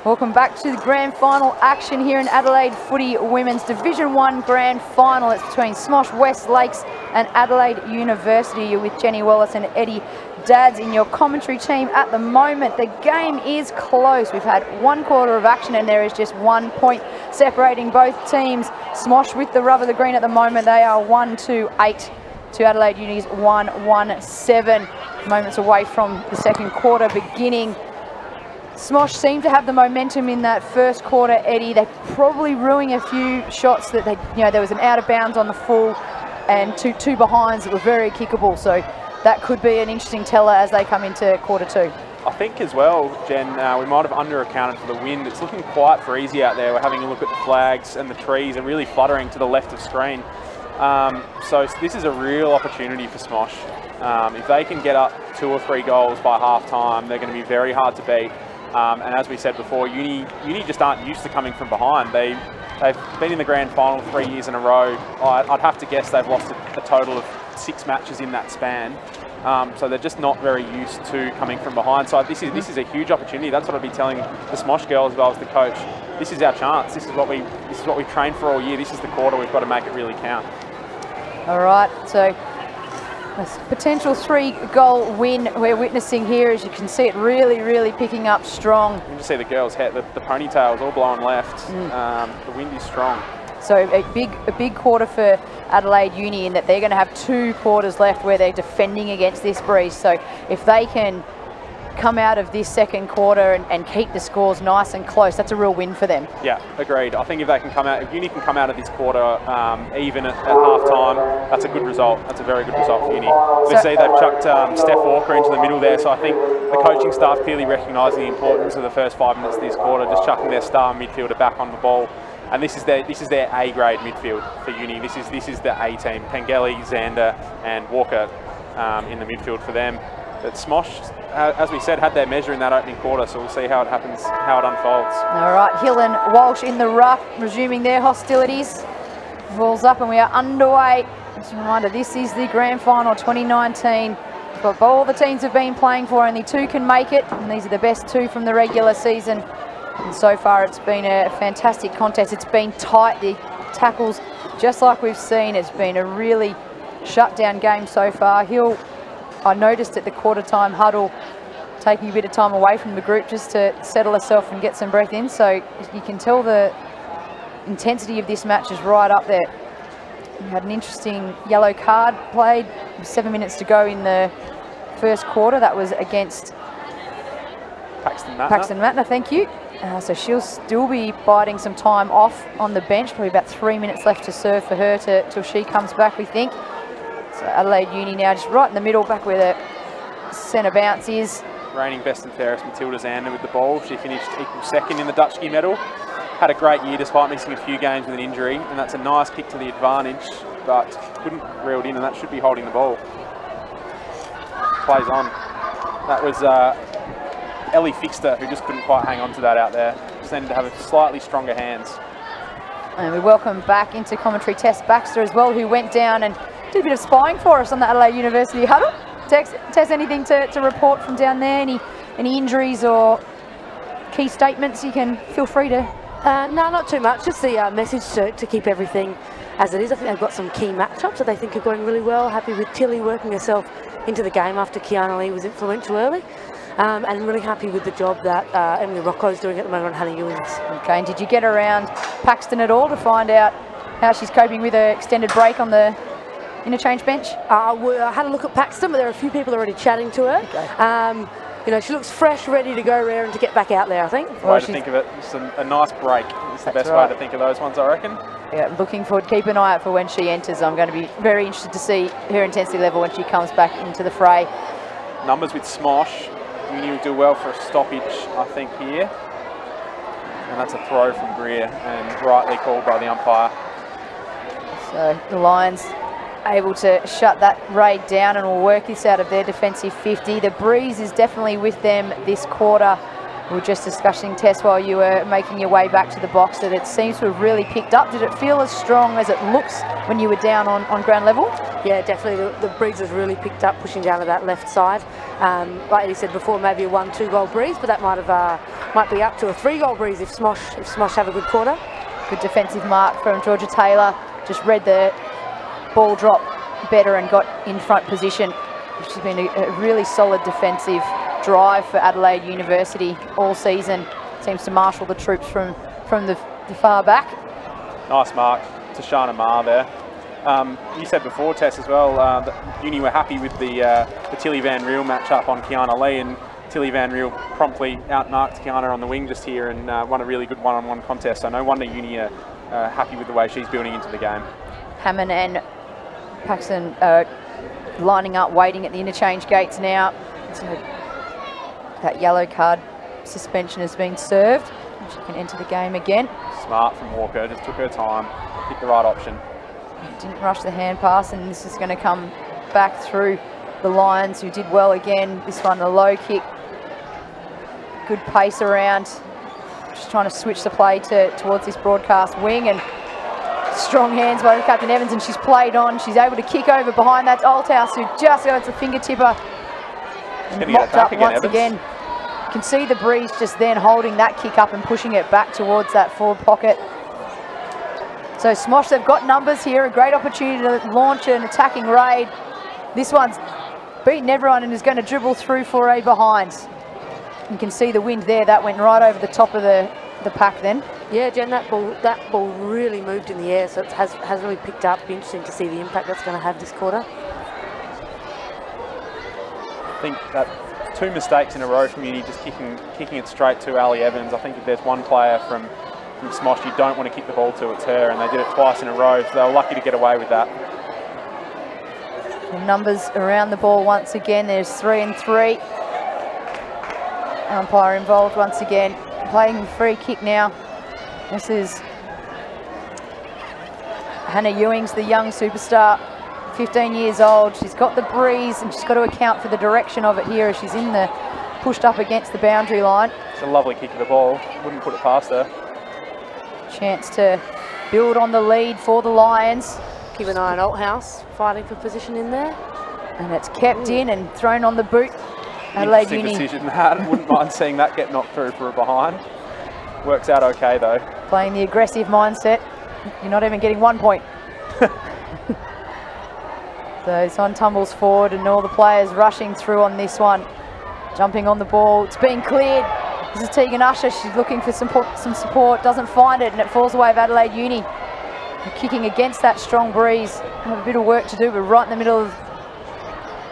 Welcome back to the grand final action here in Adelaide Footy Women's Division 1 grand final. It's between SMOSH West Lakes and Adelaide University. You're with Jenny Wallace and Eddie Dadds in your commentary team at the moment. The game is close. We've had 1 quarter of action and there is just 1 point separating both teams. SMOSH with the rub of the green at the moment. They are 1-2-8 to Adelaide Uni's 1-1-7. Moments away from the second quarter beginning. SMOSH seemed to have the momentum in that first quarter, Eddie. They're probably ruining a few shots that they, there was an out of bounds on the full and two behinds that were very kickable. So that could be an interesting teller as they come into quarter 2. I think as well, Jen, we might have under-accounted for the wind. It's looking quite breezy out there. We're having a look at the flags and the trees are really fluttering to the left of screen. So this is a real opportunity for SMOSH. If they can get up 2 or 3 goals by half-time, they're going to be very hard to beat. And as we said before, Uni just aren't used to coming from behind. They've been in the grand final 3 years in a row. I'd have to guess they've lost a total of 6 matches in that span. So they're just not very used to coming from behind. So this is a huge opportunity. That's what I'd be telling the SMOSH girls if I was the coach. This is our chance. This is what we've trained for all year. This is the quarter. We've got to make it really count. All right. So a potential 3-goal win we're witnessing here. As you can see, it really picking up strong. You can just see the girls' head, the ponytails all blowing left. The wind is strong. So a big quarter for Adelaide Uni in that they're going to have 2 quarters left where they're defending against this breeze. So if they can come out of this second quarter and keep the scores nice and close, that's a real win for them. Yeah, agreed. I think if Uni can come out of this quarter even at half-time, that's a good result. That's a very good result for Uni. We see they've chucked Steph Walker into the middle there, so I think the coaching staff clearly recognising the importance of the first 5 minutes of this quarter, just chucking their star midfielder back on the ball. And this is their A-grade midfield for Uni. This is the A team. Pengelly, Zander and Walker in the midfield for them. But SMOSH, as we said, had their measure in that opening quarter, so we'll see how it happens, how it unfolds. All right, Hill and Walsh in the ruck, resuming their hostilities. Ball's up and we are underway. Just a reminder, this is the grand final 2019. But all the teams have been playing for, only 2 can make it, and these are the best 2 from the regular season. And so far it's been a fantastic contest. It's been tight, the tackles, just like we've seen. It's been a really shut-down game so far. Hill, I noticed at the quarter-time huddle, taking a bit of time away from the group just to settle herself and get some breath in. So you can tell the intensity of this match is right up there. We had an interesting yellow card played, 7 minutes to go in the first quarter. That was against Paxton Matner, thank you. So she'll still be biding some time off on the bench, probably about 3 minutes left to serve for her till she comes back, we think. So Adelaide Uni now just right in the middle, back where the centre bounce is. Reigning best and fairest Matilda Zander with the ball. She finished equal second in the Dutchkie medal. Had a great year despite missing a few games with an injury, and that's a nice kick to the advantage, but couldn't reel it in, and that should be holding the ball. Plays on. That was Ellie Fixter, who just couldn't quite hang on to that out there. Just needed to have slightly stronger hands. And we welcome back into commentary Tess Baxter as well, who went down and did a bit of spying for us on the Adelaide University huddle. Tess, anything to report from down there? Any injuries or key statements? You can feel free to. No, not too much. Just the message to keep everything as it is. I think they've got some key matchups that they think are going really well. Happy with Tilly working herself into the game after Kiana Lee was influential early. And really happy with the job that Emily Rocco's doing at the moment on Hannah Ewings. Okay, and did you get around Paxton at all to find out how she's coping with an extended break on the interchange bench? I had a look at Paxton, but there are a few people already chatting to her. Okay. She looks fresh, ready to go there and to get back out there, I think. Way to think of it, just a nice break. It's the best way to think of those ones, I reckon. Yeah, looking forward. Keep an eye out for when she enters. I'm going to be very interested to see her intensity level when she comes back into the fray. Numbers with SMOSH. Uni will do well for a stoppage, I think, here. And that's a throw from Greer, and rightly called by the umpire. So the Lions able to shut that raid down and will work this out of their defensive 50. The breeze is definitely with them this quarter. We were just discussing, Tess, while you were making your way back to the box, that it seems to have really picked up. Did it feel as strong as it looks when you were down on ground level? Yeah, definitely. The breeze has really picked up, pushing down to that left side. Like Eddie said before, maybe a 1-2 goal breeze, but that might have might be up to a 3-goal breeze if Smosh have a good quarter. Good defensive mark from Georgia Taylor. Just read the ball drop better and got in front position. Which has been a really solid defensive drive for Adelaide University all season. Seems to marshal the troops from the far back. Nice mark to Shana Marr there. You said before, Tess, as well, that Uni were happy with the Tilly Van Riel matchup on Kiana Lee, and Tilly Van Riel promptly outmarked Kiana on the wing just here and won a really good one-on-one contest. So no wonder Uni are happy with the way she's building into the game. Hammond and Paxton lining up, waiting at the interchange gates now. So that yellow card suspension has been served. She can enter the game again. Smart from Walker, just took her time, picked the right option. Didn't rush the hand pass, and this is going to come back through the Lions, who did well again. This one, a low kick. Good pace around. Just trying to switch the play towards this broadcast wing, and strong hands by the Captain Evans, and she's played on. She's able to kick over behind. That's Althouse, who just goes a finger tipper. And mopped up once again. You can see the breeze just then holding that kick up and pushing it back towards that forward pocket. So Smosh, they've got numbers here, a great opportunity to launch an attacking raid. This one's beaten everyone and is going to dribble through for a behind. You can see the wind there, that went right over the top of the pack then. Yeah, Jen, that ball really moved in the air, so it has really picked up. Be interesting to see the impact that's going to have this quarter. I think that 2 mistakes in a row from Uni, just kicking it straight to Ali Evans. I think if there's one player from Smosh you don't want to kick the ball to, it's her, and they did it twice in a row, so they were lucky to get away with that. The numbers around the ball once again. There's 3 and 3. Umpire involved once again. Playing the free kick now. This is Hannah Ewings, the young superstar, 15 years old. She's got the breeze, and she's got to account for the direction of it here as she's pushed up against the boundary line. It's a lovely kick of the ball. Wouldn't put it past her. Chance to build on the lead for the Lions. Keep an eye on Althouse, fighting for position in there. And it's kept in and thrown on the boot. Adelaide Uni. Decision that. Wouldn't mind seeing that get knocked through for a behind. Works out okay though. Playing the aggressive mindset. You're not even getting 1 point. So Son tumbles forward and all the players rushing through on this one. Jumping on the ball. It's being cleared. This is Tegan Usher. She's looking for some support. Doesn't find it, and it falls away of Adelaide Uni. They're kicking against that strong breeze. Have a bit of work to do, but right in the middle of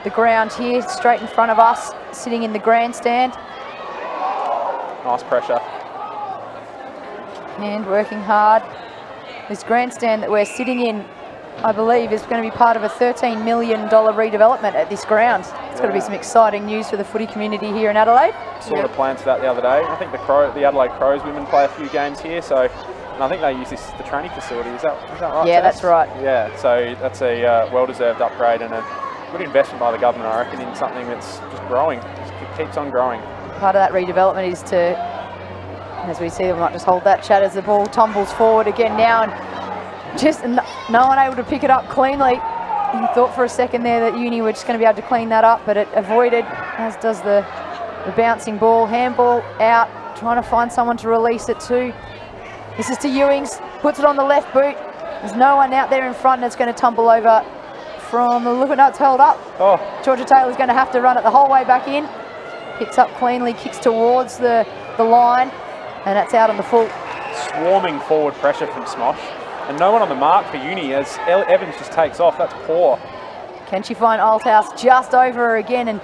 the ground here, straight in front of us, sitting in the grandstand. Nice pressure. And working hard. This grandstand that we're sitting in, I believe, is going to be part of a $13 million redevelopment at this ground. It's going to be some exciting news for the footy community here in Adelaide. Saw the plans for that the other day. I think the Adelaide Crows women play a few games here, so and I think they use this as the training facility. Is that right? Yeah, Tess? that's right. Yeah, so that's a well-deserved upgrade and a good investment by the government, I reckon, in something that's just growing. It keeps on growing. Part of that redevelopment is to, as we see, we might just hold that chat as the ball tumbles forward again now, and just no one able to pick it up cleanly. You thought for a second there that Uni were just going to be able to clean that up, but it avoided, as does the bouncing ball. Handball out, trying to find someone to release it to. This is to Ewings, puts it on the left boot. There's no one out there in front, and it's going to tumble over from the look. No, it's held up. Oh. Georgia Taylor's going to have to run it the whole way back in. Picks up cleanly, kicks towards the line, and that's out on the full. Swarming forward pressure from Smosh. And no one on the mark for Uni as Evans just takes off. That's poor. Can she find Althouse just over her again, and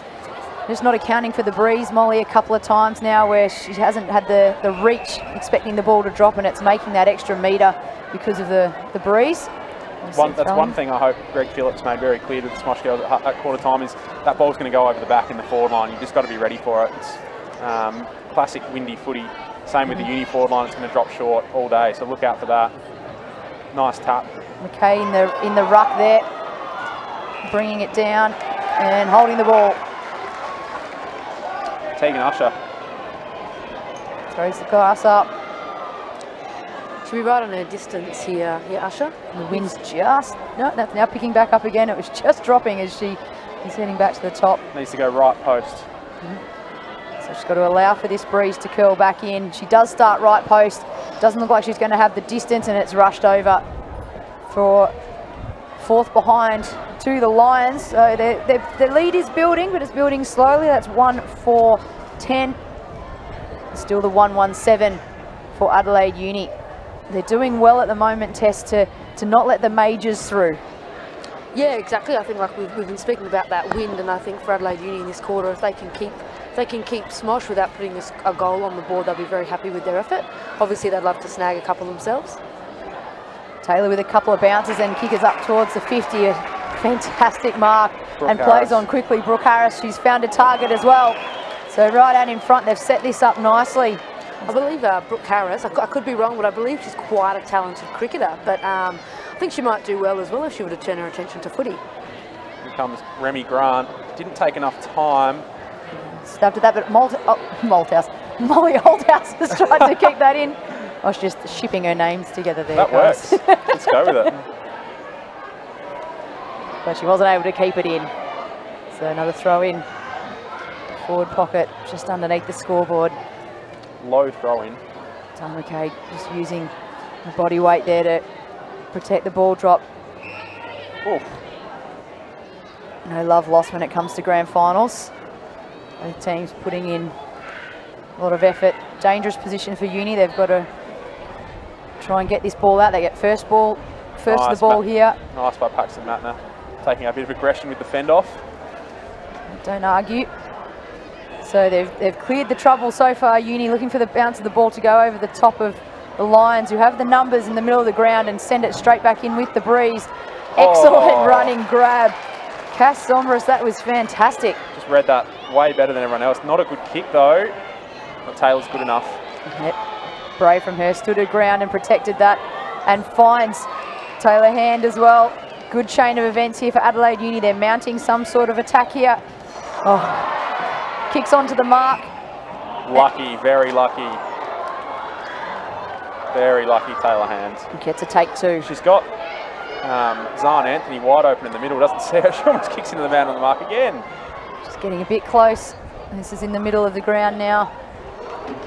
just not accounting for the breeze, Molly, a couple of times now where she hasn't had the reach, expecting the ball to drop, and it's making that extra metre because of the breeze. That's one thing I hope Greg Phillips made very clear to the Smosh girls at quarter time is that ball's going to go over the back in the forward line. You've just got to be ready for it. It's classic windy footy. Same with the Uni forward line. It's going to drop short all day, so look out for that. Nice tap. McKay in the ruck there, bringing it down and holding the ball. Tegan Usher throws the glass up. Should we ride on her distance here, Usher? The wind's just that's now picking back up again. It was just dropping as she is heading back to the top. Needs to go right post. So she's got to allow for this breeze to curl back in. She does start right post. Doesn't look like she's going to have the distance, and it's rushed over for fourth behind to the Lions. So their lead is building, but it's building slowly. That's 1-4-10. Still the 1-1-7 for Adelaide Uni. They're doing well at the moment, Tess, to not let the majors through. Yeah, exactly. I think like we've been speaking about that wind, and I think for Adelaide Uni in this quarter, if they can keep SMOSH without putting a goal on the board, they'll be very happy with their effort. Obviously, they'd love to snag a couple themselves. Taylor with a couple of bounces and kickers up towards the 50. A fantastic mark. Brooke and Harris. plays on quickly. Brooke Harris, she's found a target as well. So right out in front, they've set this up nicely. I believe Brooke Harris, I could be wrong, but I believe she's quite a talented cricketer. But I think she might do well as well if she were to turn her attention to footy. Here comes Remy Grant. Didn't take enough time. Stuffed at that, but Molly Holthouse has tried to keep that in. I was just shipping her names together there, That guys. works. Let's go with it. But she wasn't able to keep it in. So another throw in. Forward pocket, just underneath the scoreboard. Low throw in. Tom McKay just using the body weight there to protect the ball drop. Oof. No love lost when it comes to grand finals. Both teams putting in a lot of effort. Dangerous position for Uni. They've got to try and get this ball out. They get first to the ball here. Nice by Paxton Matner. Taking a bit of aggression with the fend off. Don't argue. So they've cleared the trouble so far. Uni looking for the bounce of the ball to go over the top of the Lions, who have the numbers in the middle of the ground, and send it straight back in with the breeze. Excellent running grab. Cass Sombras, that was fantastic. Just read that way better than everyone else. Not a good kick though. But Taylor's good enough. Yep. Brave from her, stood her ground and protected that, and finds Taylor Hand as well. Good chain of events here for Adelaide Uni. They're mounting some sort of attack here. Oh, kicks onto the mark. Lucky, very lucky. Very lucky Taylor Hand. Gets a take two. She's got Zahn Anthony wide open in the middle. Doesn't see her. She almost kicks into the man on the mark again. Just getting a bit close. This is in the middle of the ground now.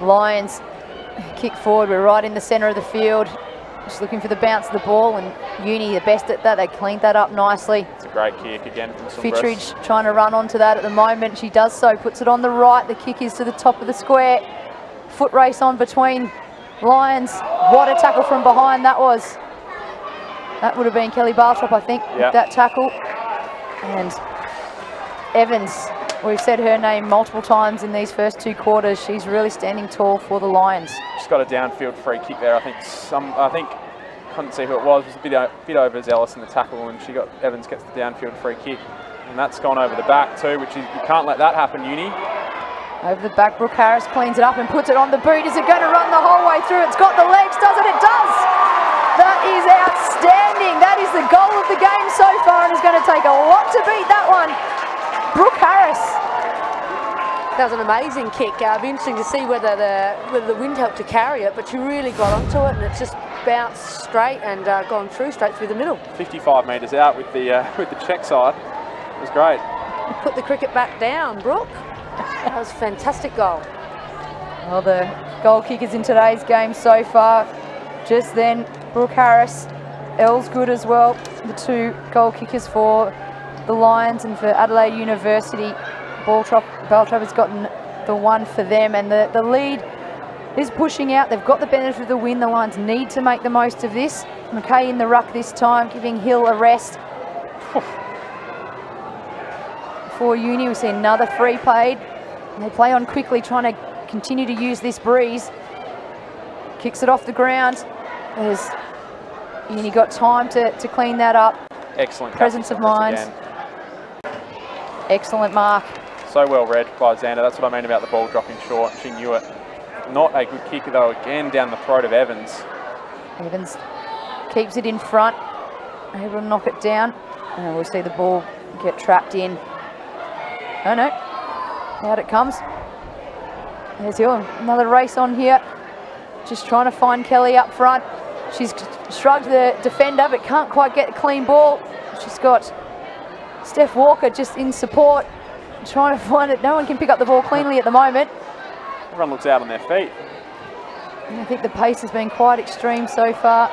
Lions kick forward. We're right in the centre of the field. Just looking for the bounce of the ball, and Uni the best at that. They cleaned that up nicely. It's a great kick again from Sombras. Fittridge trying to run onto that at the moment. She does so, puts it on the right. The kick is to the top of the square. Foot race on between Lions. What a tackle from behind that was. That would have been Kelly Barthrop, I think, with that tackle. And Evans, we've said her name multiple times in these first two quarters. She's really standing tall for the Lions. She's got a downfield free kick there. I think couldn't see who it was. It was a bit overzealous in the tackle, and Evans gets the downfield free kick, and that's gone over the back too, which is, you can't let that happen, Uni. Over the back, Brooke Harris cleans it up and puts it on the boot. Is it going to run the whole way through? It's got the legs, does it? It does! That is outstanding. That is the goal of the game so far, and it's going to take a lot to beat that one. Brooke Harris. That was an amazing kick. It'd be interesting to see whether the wind helped to carry it, but she really got onto it, and it's just bounced straight and gone straight through the middle. 55 metres out with the check side. It was great. Put the cricket back down, Brooke. That was a fantastic goal. Well, the goal kickers in today's game so far, just then, Brooke Harris, Els good as well, the two goal kickers for the Lions, and for Adelaide University, Baltrop has gotten the one for them, and the lead is pushing out. They've got the benefit of the win. The Lions need to make the most of this. McKay in the ruck this time, giving Hill a rest. For Uni, we see another free played. And they play on quickly, trying to continue to use this breeze. Kicks it off the ground. As Uni got time to clean that up. Excellent presence of mind. Excellent mark. So well read by Xander. That's what I mean about the ball dropping short. She knew it. Not a good kicker though, again down the throat of Evans. Evans keeps it in front, able to knock it down, and we'll see the ball get trapped in. Oh no, out it comes. There's Hill, another race on here. Just trying to find Kelly up front. She's shrugged the defender, but can't quite get a clean ball. She's got Steph Walker just in support, trying to find it. No one can pick up the ball cleanly at the moment. Everyone looks out on their feet. I think the pace has been quite extreme so far.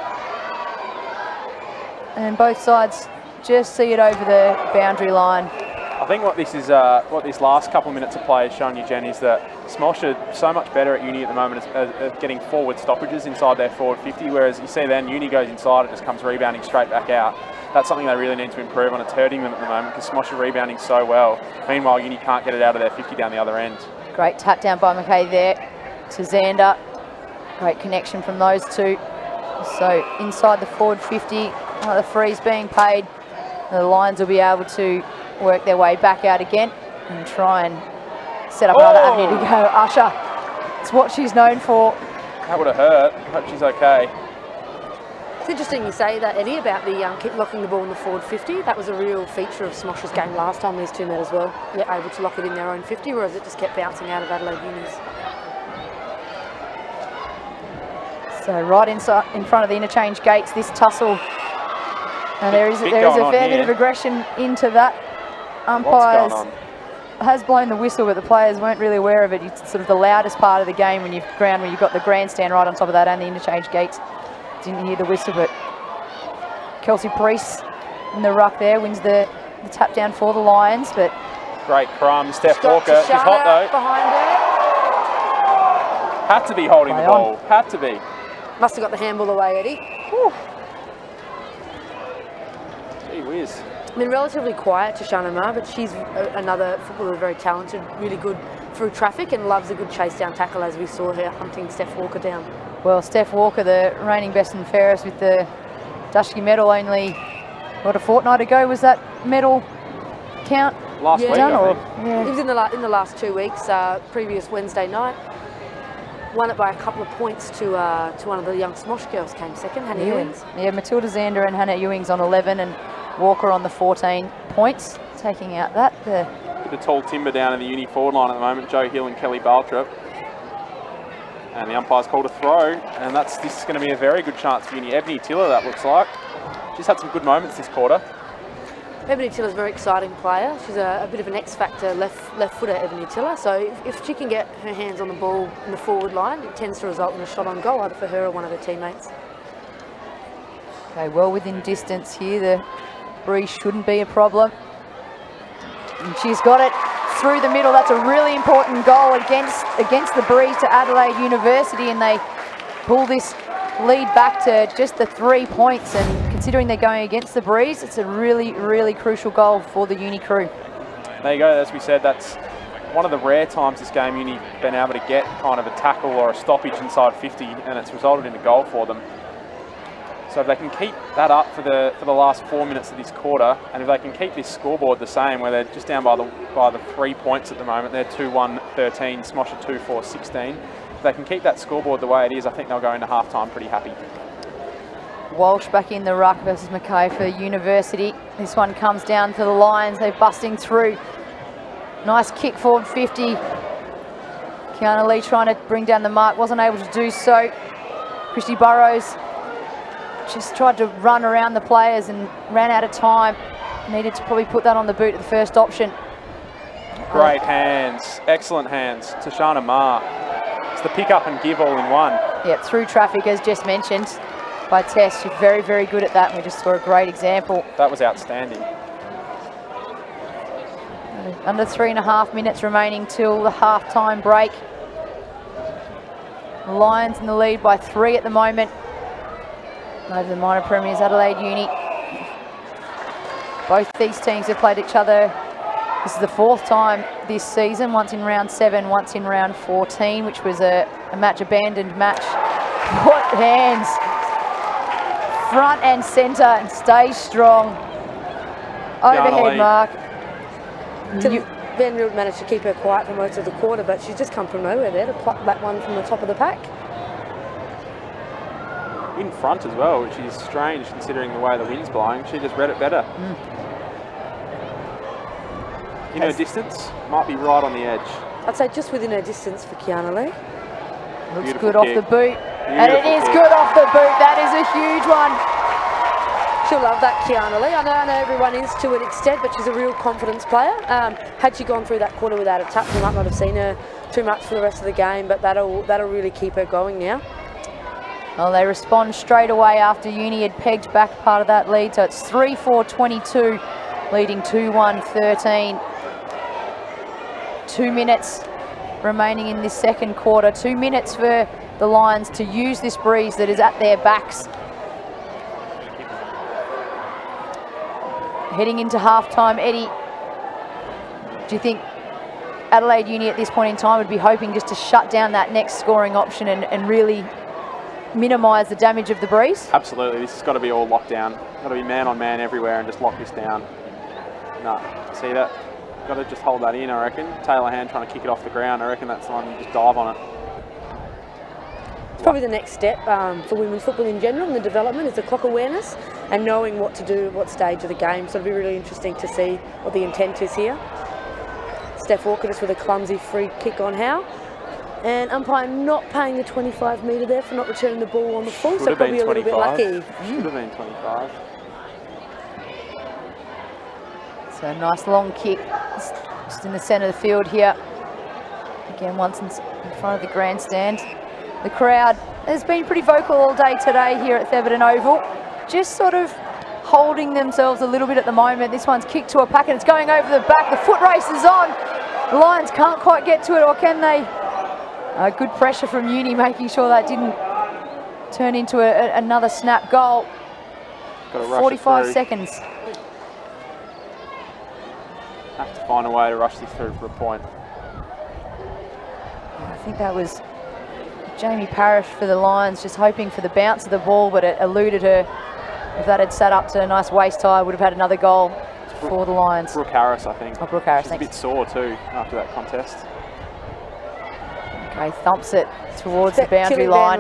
And both sides just see it over the boundary line. I think what this last couple of minutes of play has shown you, Jen, is that SMOSH are so much better at Uni at the moment at getting forward stoppages inside their forward 50, whereas you see then Uni goes inside, it just comes rebounding straight back out. That's something they really need to improve on. It's hurting them at the moment because SMOSH are rebounding so well. Meanwhile, Uni can't get it out of their 50 down the other end. Great tap down by McKay there to Xander. Great connection from those two. So inside the forward 50, the free's being paid. The Lions will be able to work their way back out again and try and set up another avenue to go. Usher, it's what she's known for. That would have hurt. I hope she's okay. It's interesting you say that, Eddie, about the keep locking the ball in the forward 50. That was a real feature of SMOSH's game last time these two met as well. Yeah, able to lock it in their own 50, whereas it just kept bouncing out of Adelaide Uni's. So right in front of the interchange gates, this tussle. And there is a fair bit of aggression into that. Umpires has blown the whistle, but the players weren't really aware of it. It's sort of the loudest part of the game when you've got the grandstand right on top of that and the interchange gates. Didn't hear the whistle, but Kelsey Priest in the ruck there wins the tap down for the Lions. But great crumb, Steph Walker. She's hot though. Behind her. Had to be holding the ball. Had to be. Must have got the handball away, Eddie. Whew. Gee whiz. I mean, relatively quiet to Shana Ma, but she's another footballer, very talented, really good through traffic and loves a good chase down tackle, as we saw her hunting Steph Walker down. Well, Steph Walker, the reigning best and fairest with the Dusky medal, only, what, a fortnight ago was that medal count? Last week, I think. Yeah. It was in the last 2 weeks, previous Wednesday night. Won it by a couple of points to one of the young SMOSH girls, came second, Hannah Ewings. Yeah, Matilda Xander and Hannah Ewings on 11 and Walker on the 14 points, taking out that. Bit of tall timber down in the Uni forward line at the moment, Joe Hill and Kelly Baltrop. And the umpire's called a throw, and this is going to be a very good chance for Uni. Ebony Tiller, that looks like. She's had some good moments this quarter. Ebony Tiller's a very exciting player. She's a bit of an X-factor left footer, Ebony Tiller. So if she can get her hands on the ball in the forward line, it tends to result in a shot on goal, either for her or one of her teammates. Okay, well within distance here. The breeze shouldn't be a problem. And she's got it through the middle. That's a really important goal against the breeze to Adelaide University, and they pull this lead back to just the 3 points. And considering they're going against the breeze, it's a really, really crucial goal for the Uni crew. There you go. As we said, that's one of the rare times this game Uni been able to get kind of a tackle or a stoppage inside 50, and it's resulted in a goal for them. So if they can keep that up for the last 4 minutes of this quarter, and if they can keep this scoreboard the same, where they're just down by the 3 points at the moment, they're 2-1-13, SMOSH are 2-4-16. If they can keep that scoreboard the way it is, I think they'll go into half-time pretty happy. Walsh back in the ruck versus McKay for University. This one comes down to the Lions. They're busting through. Nice kick forward 50. Kiana Lee trying to bring down the mark, wasn't able to do so. Christy Burrows just tried to run around the players and ran out of time. Needed to probably put that on the boot at the first option. Great hands, excellent hands to Shana Ma. It's the pick up and give all in one. Yeah, through traffic, as just mentioned by Tess. She's very, very good at that. We just saw a great example. That was outstanding. Under 3.5 minutes remaining till the half-time break. The Lions in the lead by 3 at the moment. Over the minor premiers, Adelaide Uni. Both these teams have played each other. This is the 4th time this season, once in round 7, once in round 14, which was a abandoned match. What hands! Front and centre, and stay strong. Overhead mark. Van Rield managed to keep her quiet for most of the quarter, but she's just come from nowhere there to pluck that one from the top of the pack. In front as well, which is strange considering the way the wind's blowing. She just read it better. In her distance, might be right on the edge. I'd say just within her distance for Kiana Lee. Looks good off the boot. And it is good off the boot. That is a huge one. She'll love that, Kiana Lee. I know everyone is to an extent, but she's a real confidence player. Had she gone through that quarter without a touch, we might not have seen her too much for the rest of the game, but that'll really keep her going now. Well, they respond straight away after Uni had pegged back part of that lead, so it's 3-4-22, leading 2-1-13. 2 minutes remaining in this second quarter. 2 minutes for the Lions to use this breeze that is at their backs. Heading into halftime, Eddie, do you think Adelaide Uni at this point in time would be hoping just to shut down that next scoring option and really minimise the damage of the breeze? Absolutely, this has got to be all locked down. Got to be man on man everywhere and just lock this down. No, see that? Got to just hold that in, I reckon. Taylor Hand trying to kick it off the ground. I reckon that's the one, just dive on it. It's probably the next step for women's football in general in the development is the clock awareness and knowing what to do at what stage of the game. So it'll be really interesting to see what the intent is here. Steph Walker just with a clumsy free kick on Howe. And umpire not paying the 25 metre there for not returning the ball on the full, so probably a little bit lucky. Should have been 25. So a nice long kick just in the centre of the field here. Again, once in front of the grandstand. The crowd has been pretty vocal all day today here at Thebarton Oval. Just sort of holding themselves a little bit at the moment. This one's kicked to a pack and it's going over the back. The foot race is on. The Lions can't quite get to it, or can they? Good pressure from Uni, making sure that didn't turn into another snap goal. 45 seconds. Have to find a way to rush this through for a point. I think that was Jamie Parrish for the Lions, just hoping for the bounce of the ball, but it eluded her. If that had sat up to a nice waist high, would have had another goal for the Lions. Brooke Harris, I think. Oh, Brooke Harris, she's a bit sore too after that contest. Okay, thumps it towards the boundary line.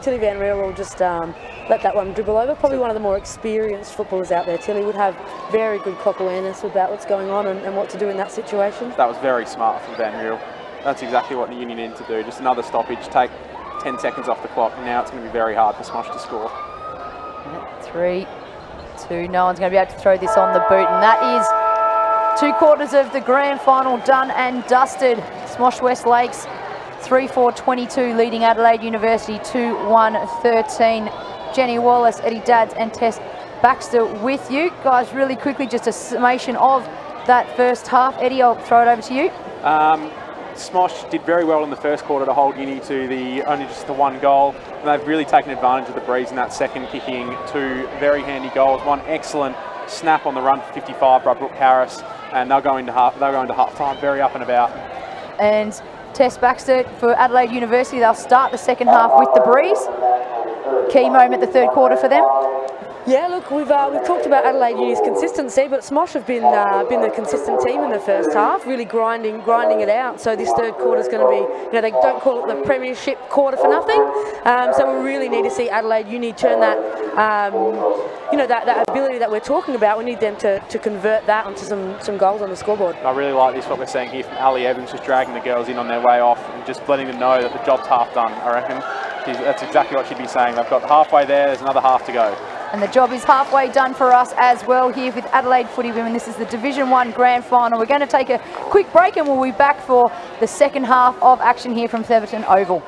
Tilly Van Riel will just let that one dribble over. Probably one of the more experienced footballers out there. Tilly would have very good clock awareness about what's going on and what to do in that situation. That was very smart from Van Riel. That's exactly what the Union needed to do. Just another stoppage, take 10 seconds off the clock, and now it's going to be very hard for SMOSH to score. 3, 2, no one's going to be able to throw this on the boot, and that is 2/4 of the grand final done and dusted. SMOSH West Lakes 3-4-22 leading Adelaide University 2-1-13. Jenny Wallace, Eddie Dadds and Tess Baxter with you. Guys, really quickly, just a summation of that first half. Eddie, I'll throw it over to you. SMOSH did very well in the first quarter to hold Uni to only just the one goal. And they've really taken advantage of the breeze in that second, kicking 2 very handy goals. One excellent snap on the run for 55 by Brooke Harris, and they'll go into half time very up and about. And Tess Baxter for Adelaide University, they'll start the second half with the breeze. Key moment the third quarter for them. Yeah, look, we've talked about Adelaide Uni's consistency, but SMOSH have been the consistent team in the first half, really grinding it out. So this third quarter is going to be, they don't call it the premiership quarter for nothing. So we really need to see Adelaide Uni turn that, that ability that we're talking about. We need them to convert that onto some goals on the scoreboard. I really like this, what we're seeing here from Ali Evans, just dragging the girls in on their way off and just letting them know that the job's half done, I reckon. That's exactly what she'd be saying. They've got halfway there, there's another half to go. And the job is halfway done for us as well here with Adelaide Footy Women. This is the Division 1 Grand Final. We're going to take a quick break and we'll be back for the second half of action here from Thebarton Oval.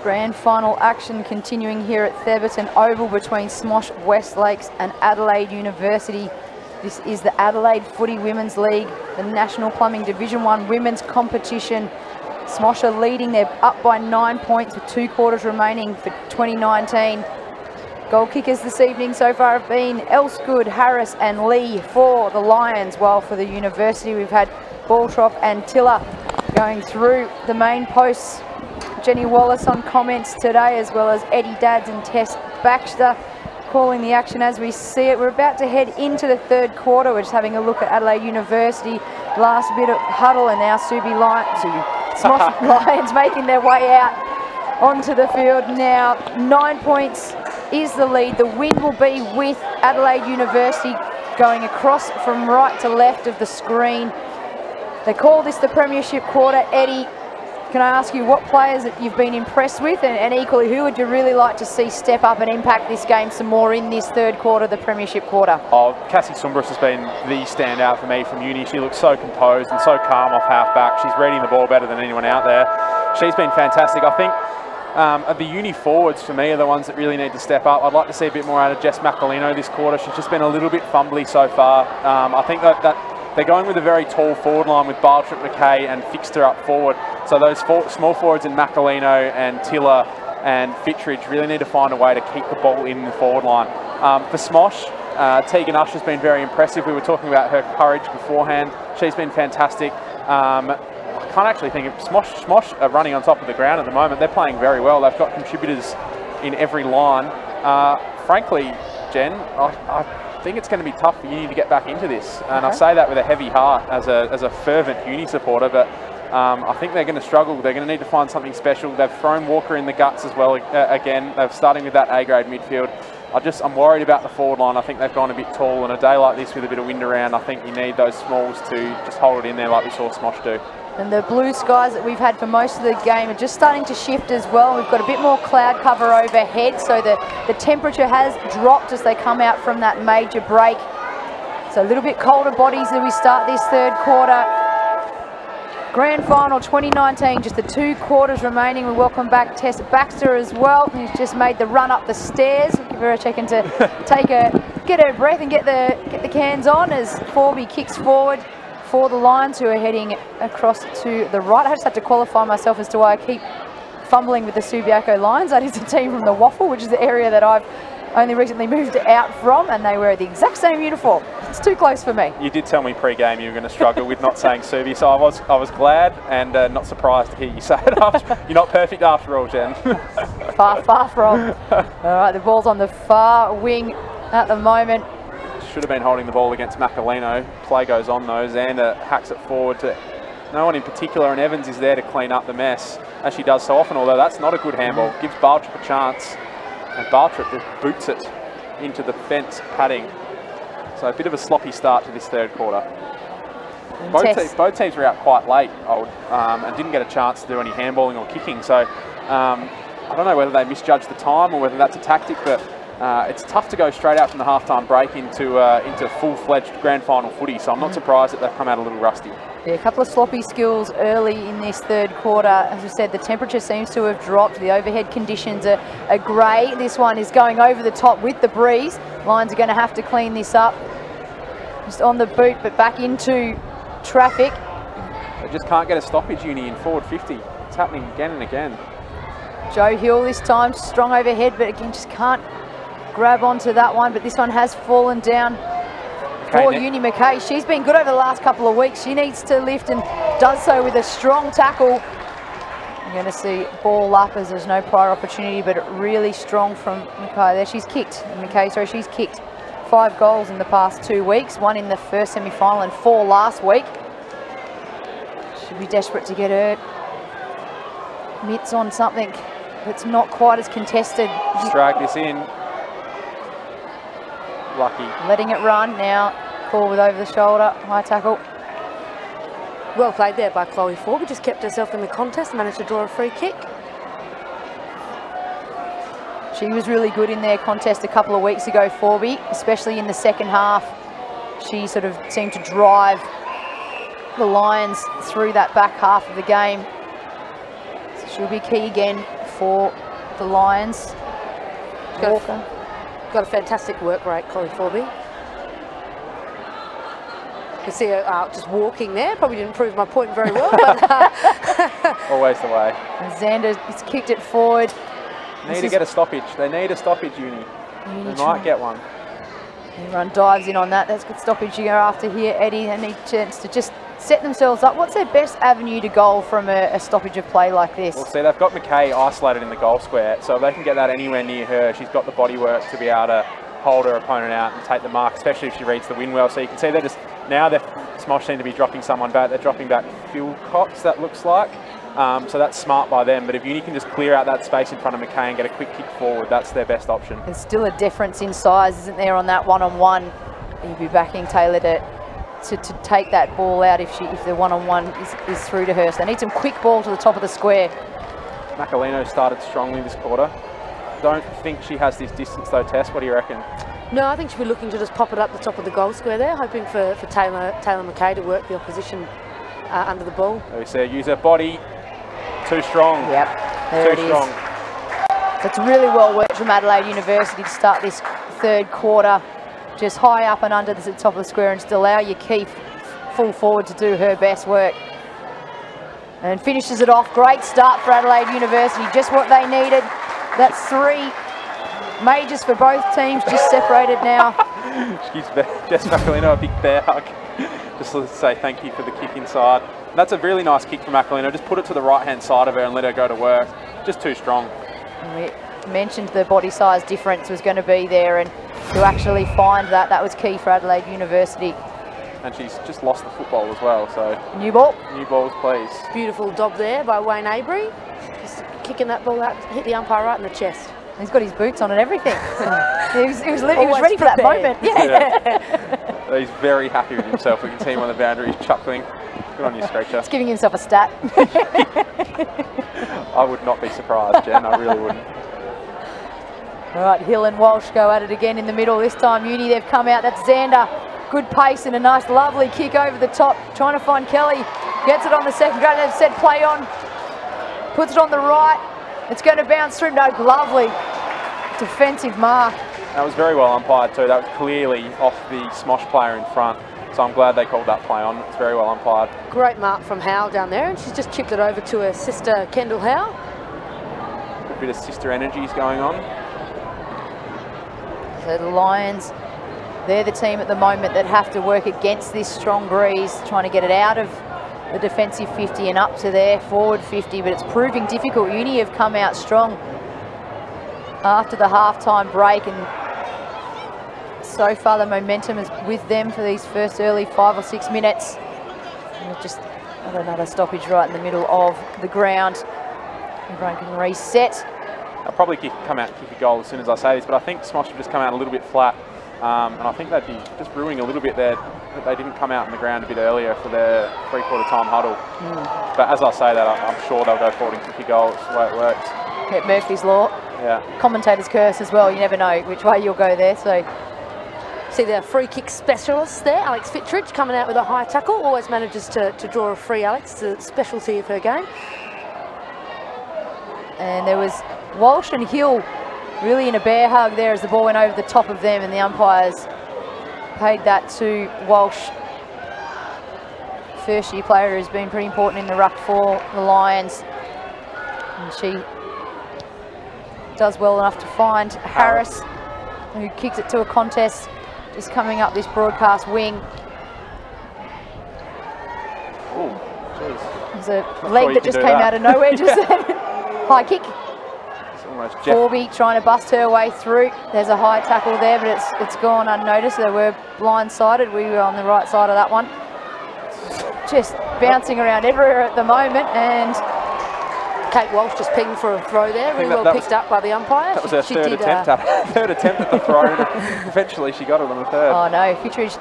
Grand final action continuing here at Theberton Oval between SMOSH Westlakes and Adelaide University. This is the Adelaide Footy Women's League, the National Plumbing Division 1 women's competition. SMOSH are leading. They're up by 9 points with 2 quarters remaining for 2019. Goal kickers this evening so far have been Elsgood, Harris and Lee for the Lions, while for the University we've had Baltrop and Tiller going through the main posts. Jenny Wallace on comments today, as well as Eddie Dadds and Tess Baxter calling the action as we see it. We're about to head into the third quarter. We're just having a look at Adelaide University. Last bit of huddle, and now SMOSH Lions making their way out onto the field now. 9 points is the lead. The win will be with Adelaide University going across from right to left of the screen. They call this the Premiership quarter. Eddie, can I ask you what players that you've been impressed with, and equally who would you really like to see step up and impact this game some more in this third quarter, the Premiership quarter? Oh, Cassie Sumbras has been the standout for me from uni. She looks so composed and so calm off half-back. She's reading the ball better than anyone out there. She's been fantastic. I think the uni forwards for me are the ones that really need to step up. I'd like to see a bit more out of Jess Macalino this quarter. She's just been a little bit fumbly so far. I think that they're going with a very tall forward line with Bartlett, McKay and Fixter up forward. So those small forwards in Macalino and Tiller and Fittridge really need to find a way to keep the ball in the forward line. For SMOSH, Tegan Usher's been very impressive. We were talking about her courage beforehand. She's been fantastic. I can't actually think of SMOSH are running on top of the ground at the moment. They're playing very well. They've got contributors in every line. Frankly, Jen, I think it's going to be tough for uni to get back into this, and I say that with a heavy heart as a fervent uni supporter, but I think they're going to struggle. They're going to need to find something special. They've thrown Walker in the guts as well again. They're starting with that A-grade midfield. I'm worried about the forward line. I think they've gone a bit tall, and a day like this with a bit of wind around, I think you need those smalls to just hold it in there like we saw SMOSH do. And the blue skies that we've had for most of the game are just starting to shift as well. We've got a bit more cloud cover overhead, so the temperature has dropped as they come out from that major break. So a little bit colder bodies as we start this third quarter. Grand final 2019, just the 2 quarters remaining. We welcome back Tess Baxter as well, who's just made the run up the stairs. We'll give her a check-in to get her breath and get the cans on as Forby kicks forward for the Lions, who are heading across to the right. I just had to qualify myself as to why I keep fumbling with the Subiaco Lions. That is a team from the Waffle, which is the area that I've only recently moved out from, and they wear the exact same uniform. It's too close for me. You did tell me pre-game you were going to struggle with not saying Subi, so I was glad and not surprised to hear you say it. You're not perfect after all, Jen. far from. All right, the ball's on the far wing at the moment. Should have been holding the ball against Macalino. Play goes on though. Xander hacks it forward to no one in particular, and Evans is there to clean up the mess, as she does so often, although that's not a good handball. Gives Bartrop a chance, and Bartrop just boots it into the fence padding. So a bit of a sloppy start to this third quarter. Both teams were out quite late, and didn't get a chance to do any handballing or kicking, so I don't know whether they misjudged the time or whether that's a tactic, but it's tough to go straight out from the halftime break into full-fledged grand final footy, so I'm not surprised that they've come out a little rusty. Yeah, a couple of sloppy skills early in this third quarter. As we said, the temperature seems to have dropped. The overhead conditions are grey. This one is going over the top with the breeze. Lions are going to have to clean this up. Just on the boot, but back into traffic. They just can't get a stoppage, uni, in forward 50. It's happening again and again. Joe Hill this time, strong overhead, but again, just can't grab onto that one, but this one has fallen down for Uni McKay. She's been good over the last couple of weeks. She needs to lift and does so with a strong tackle. You're going to see ball up as there's no prior opportunity, but really strong from McKay there. She's kicked, McKay, sorry, she's kicked 5 goals in the past 2 weeks, 1 in the first semi-final and 4 last week. Should be desperate to get her mitts on something that's not quite as contested. Just drag this in. Lucky. Letting it run now. Call with over the shoulder. High tackle. Well played there by Chloe Forby. Just kept herself in the contest, managed to draw a free kick. She was really good in their contest a couple of weeks ago, Forby, especially in the second half. She sort of seemed to drive the Lions through that back half of the game. So she'll be key again for the Lions. Walker. Got a fantastic work rate, Collie Forby. You can see her just walking there. Probably didn't prove my point very well, but Always the way. And Xander has kicked it forward. Need to get a stoppage. They need a stoppage, Uni. They might get one. Everyone dives in on that. That's good stoppage you go after here, Eddie. They need a chance to just set themselves up. What's their best avenue to goal from a stoppage of play like this? Well, see, they've got McKay isolated in the goal square, so if they can get that anywhere near her, she's got the body work to be able to hold her opponent out and take the mark, especially if she reads the wind well. So you can see they're just, now SMOSH seem to be dropping someone back. They're dropping back Phil Cox, that looks like. So that's smart by them, but if Uni can just clear out that space in front of McKay and get a quick kick forward, that's their best option. There's still a difference in size, isn't there, on that one-on-one? You'd be backing Taylor to take that ball out if the one-on-one is through to her. So they need some quick ball to the top of the square. Macalino started strongly this quarter. Don't think she has this distance though, Tess. What do you reckon? no, I think she'll be looking to just pop it up the top of the goal square there, hoping for Taylor McKay to work the opposition under the ball. There we see her use her body. Too strong. Yep, there Too it strong. is. It's really well worked from Adelaide University to start this third quarter. Just high up and under the top of the square and just allow your key full forward to do her best work. And finishes it off. Great start for Adelaide University, just what they needed. That's 3 majors for both teams, just separated now. She gives Jess Macalino a big bear hug. Just to say thank you for the kick inside. And that's a really nice kick from Macalino. Just put it to the right-hand side of her and let her go to work. Just too strong. We mentioned the body size difference was going to be there, and to actually find that was key for Adelaide University. And she's just lost the football as well, so... New ball. New balls, please. Beautiful dob there by Wayne Avery. Just kicking that ball out, hit the umpire right in the chest. He's got his boots on and everything. he was Always ready for that prepared. moment. Yeah. Yeah. He's very happy with himself. We can see him on the boundary, he's chuckling. Good on you, Screecher. He's giving himself a stat. I would not be surprised, Jen. I really wouldn't. All right, Hill and Walsh go at it again in the middle. This time Uni, they've come out. That's Xander. Good pace and a nice lovely kick over the top. Trying to find Kelly. Gets it on the second grade. They've said play on. Puts it on the right. It's going to bounce through. No, lovely defensive mark. That was very well umpired too. That was clearly off the SMOSH player in front. So I'm glad they called that play on. It's very well umpired. Great mark from Howe down there, and she's just chipped it over to her sister Kendall Howe. A bit of sister energies going on. So the Lions, they're the team at the moment that have to work against this strong breeze, trying to get it out of the defensive 50 and up to their forward 50, but it's proving difficult. Uni have come out strong after the halftime break, and so far the momentum is with them for these first early 5 or 6 minutes. And we've just got another stoppage right in the middle of the ground. Everyone can reset. They'll probably come out and kick a goal as soon as I say this, but I think SMOSH have just come out a little bit flat. And I think they'd be just ruining a little bit there that they didn't come out in the ground a bit earlier for their three-quarter time huddle. But as I say that, I'm sure they'll go forward and kick a goal. It's the way it works. Yeah, Murphy's Law. Yeah. Commentator's curse as well. You never know which way you'll go there. So See the free kick specialist there, Alex Fittridge, coming out with a high tackle. Always manages to draw a free, Alex. It's a specialty of her game. And there was Walsh and Hill really in a bear hug there as the ball went over the top of them, and the umpires paid that to Walsh. First year player who's been pretty important in the ruck for the Lions. And she does well enough to find Harris, who kicks it to a contest, just coming up this broadcast wing. Oh, jeez. There's a leg that just came out of nowhere, just then. High kick. Forby trying to bust her way through. There's a high tackle there, but it's gone unnoticed. They were blindsided. We were on the right side of that one. Just bouncing around everywhere at the moment, and Kate Walsh just pinged for a throw there. Really well picked up by the umpire. That was her third attempt at the throw. Eventually she got it on the third. Oh no, Fittridge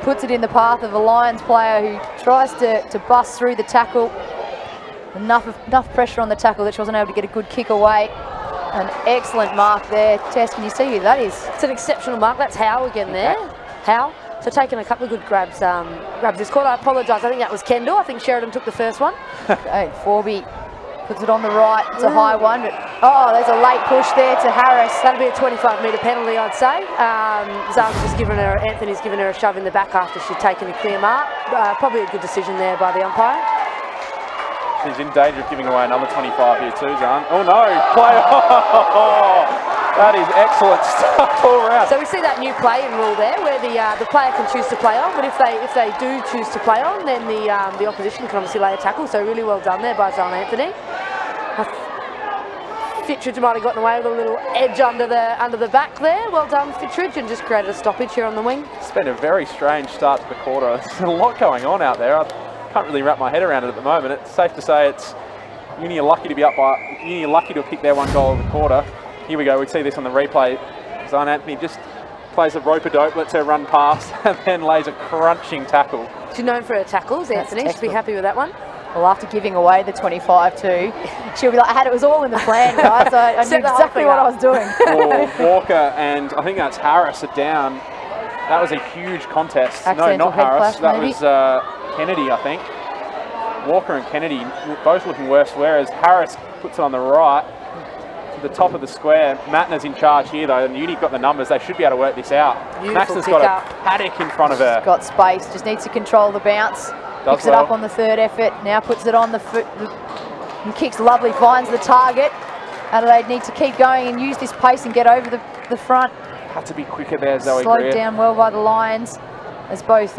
puts it in the path of a Lions player who tries to bust through the tackle. Enough pressure on the tackle that she wasn't able to get a good kick away. An excellent mark there. Tess, can you see who that is? It's an exceptional mark. That's Howe again there. Howe. So taking a couple of good grabs this quarter. I apologise. I think that was Kendall. I think Sheridan took the first one. Okay, Forby Puts it on the right. It's a high one, but oh, there's a late push there to Harris. That'll be a 25-metre penalty, I'd say. Anthony's given her a shove in the back after she'd taken a clear mark. Probably a good decision there by the umpire. She's in danger of giving away another 25 here too, Zahn. Oh no, play. That is excellent stuff all round. So we see that new play-in rule there, where the player can choose to play on, but if they do choose to play on, then the opposition can obviously lay a tackle. So really well done there by Zahn Anthony. Fittridge might have gotten away with a little edge under the back there. Well done, Fittridge, and just created a stoppage here on the wing. It's been a very strange start to the quarter. There's a lot going on out there. I can't really wrap my head around it at the moment. It's safe to say it's Uni are lucky to be up by. Uni are lucky to have picked their one goal of the quarter. Here we go. We see this on the replay. Zahn Anthony just plays a rope-a-dope, lets her run past, and then lays a crunching tackle. She's known for her tackles, Anthony. She'll be happy with that one. Well, after giving away the 25 too, she'll be like, it was all in the plan, guys. I knew exactly what I was doing. Walker and I think that's Harris are down. That was a huge contest. Accidental no, not Harris. Clash, that maybe? was Kennedy, I think. Walker and Kennedy both looking worse, whereas Harris puts it on the right to the top of the square. Matner's in charge here though, and Uni's got the numbers. They should be able to work this out. Maxton's got a paddock in front of her. She's got space, just needs to control the bounce. Picks it up on the third effort, now puts it on the foot, and kicks lovely, finds the target. Adelaide need to keep going and use this pace and get over the front. Had to be quicker there, Zoe Slowed Greer. down well by the Lions, as both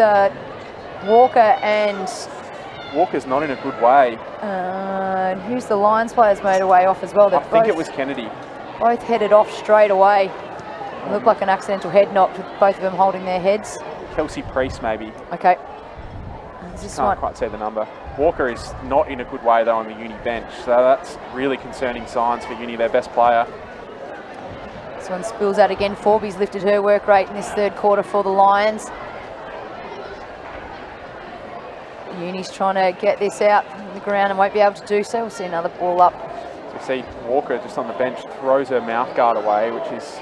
Walker and... Walker's not in a good way. And who's the Lions players made away off as well? I think it was Kennedy. Both headed off straight away. It looked like an accidental head knock with both of them holding their heads. Kelsey Priest maybe. Okay. Can't quite see the number. Walker is not in a good way though on the Uni bench, so that's really concerning signs for Uni, their best player. This one spills out again. Forby's lifted her work rate in this third quarter for the Lions. Uni's trying to get this out from the ground and won't be able to do so. We'll see another ball up. So we see Walker just on the bench throws her mouth guard away, which is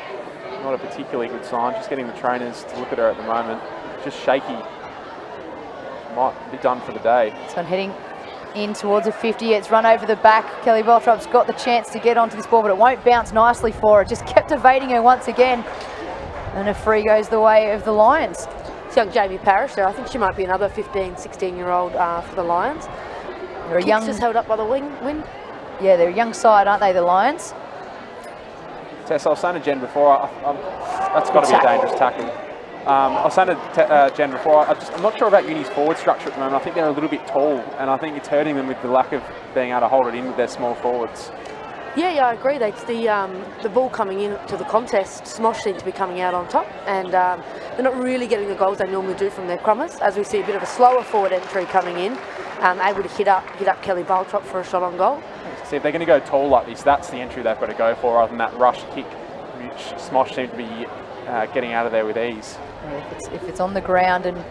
not a particularly good sign. Just getting the trainers to look at her at the moment. Just shaky. Might be done for the day. So I'm heading in towards a 50. It's run over the back. Kelly Beltrop's got the chance to get onto this ball, but it won't bounce nicely for her. Just kept evading her once again. And a free goes the way of the Lions. It's young Jamie Parrish there. I think she might be another 15, 16-year-old for the Lions. They're a young, just held up by the wind. Yeah, they're a young side, aren't they, the Lions? Tess, I was saying to Jen before, that's got to be a dangerous tackle. I was saying to Jen before, I'm not sure about Uni's forward structure at the moment. I think they're a little bit tall, and I think it's hurting them with the lack of being able to hold it in with their small forwards. Yeah, I agree. That's the ball coming in to the contest. SMOSH seem to be coming out on top, and they're not really getting the goals they normally do from their crummers. As we see a bit of a slower forward entry coming in, able to hit up Kelly Baltrop for a shot on goal. See, if they're going to go tall like this, that's the entry they've got to go for, rather than that rush kick, which SMOSH seem to be getting out of there with ease. If it's on the ground and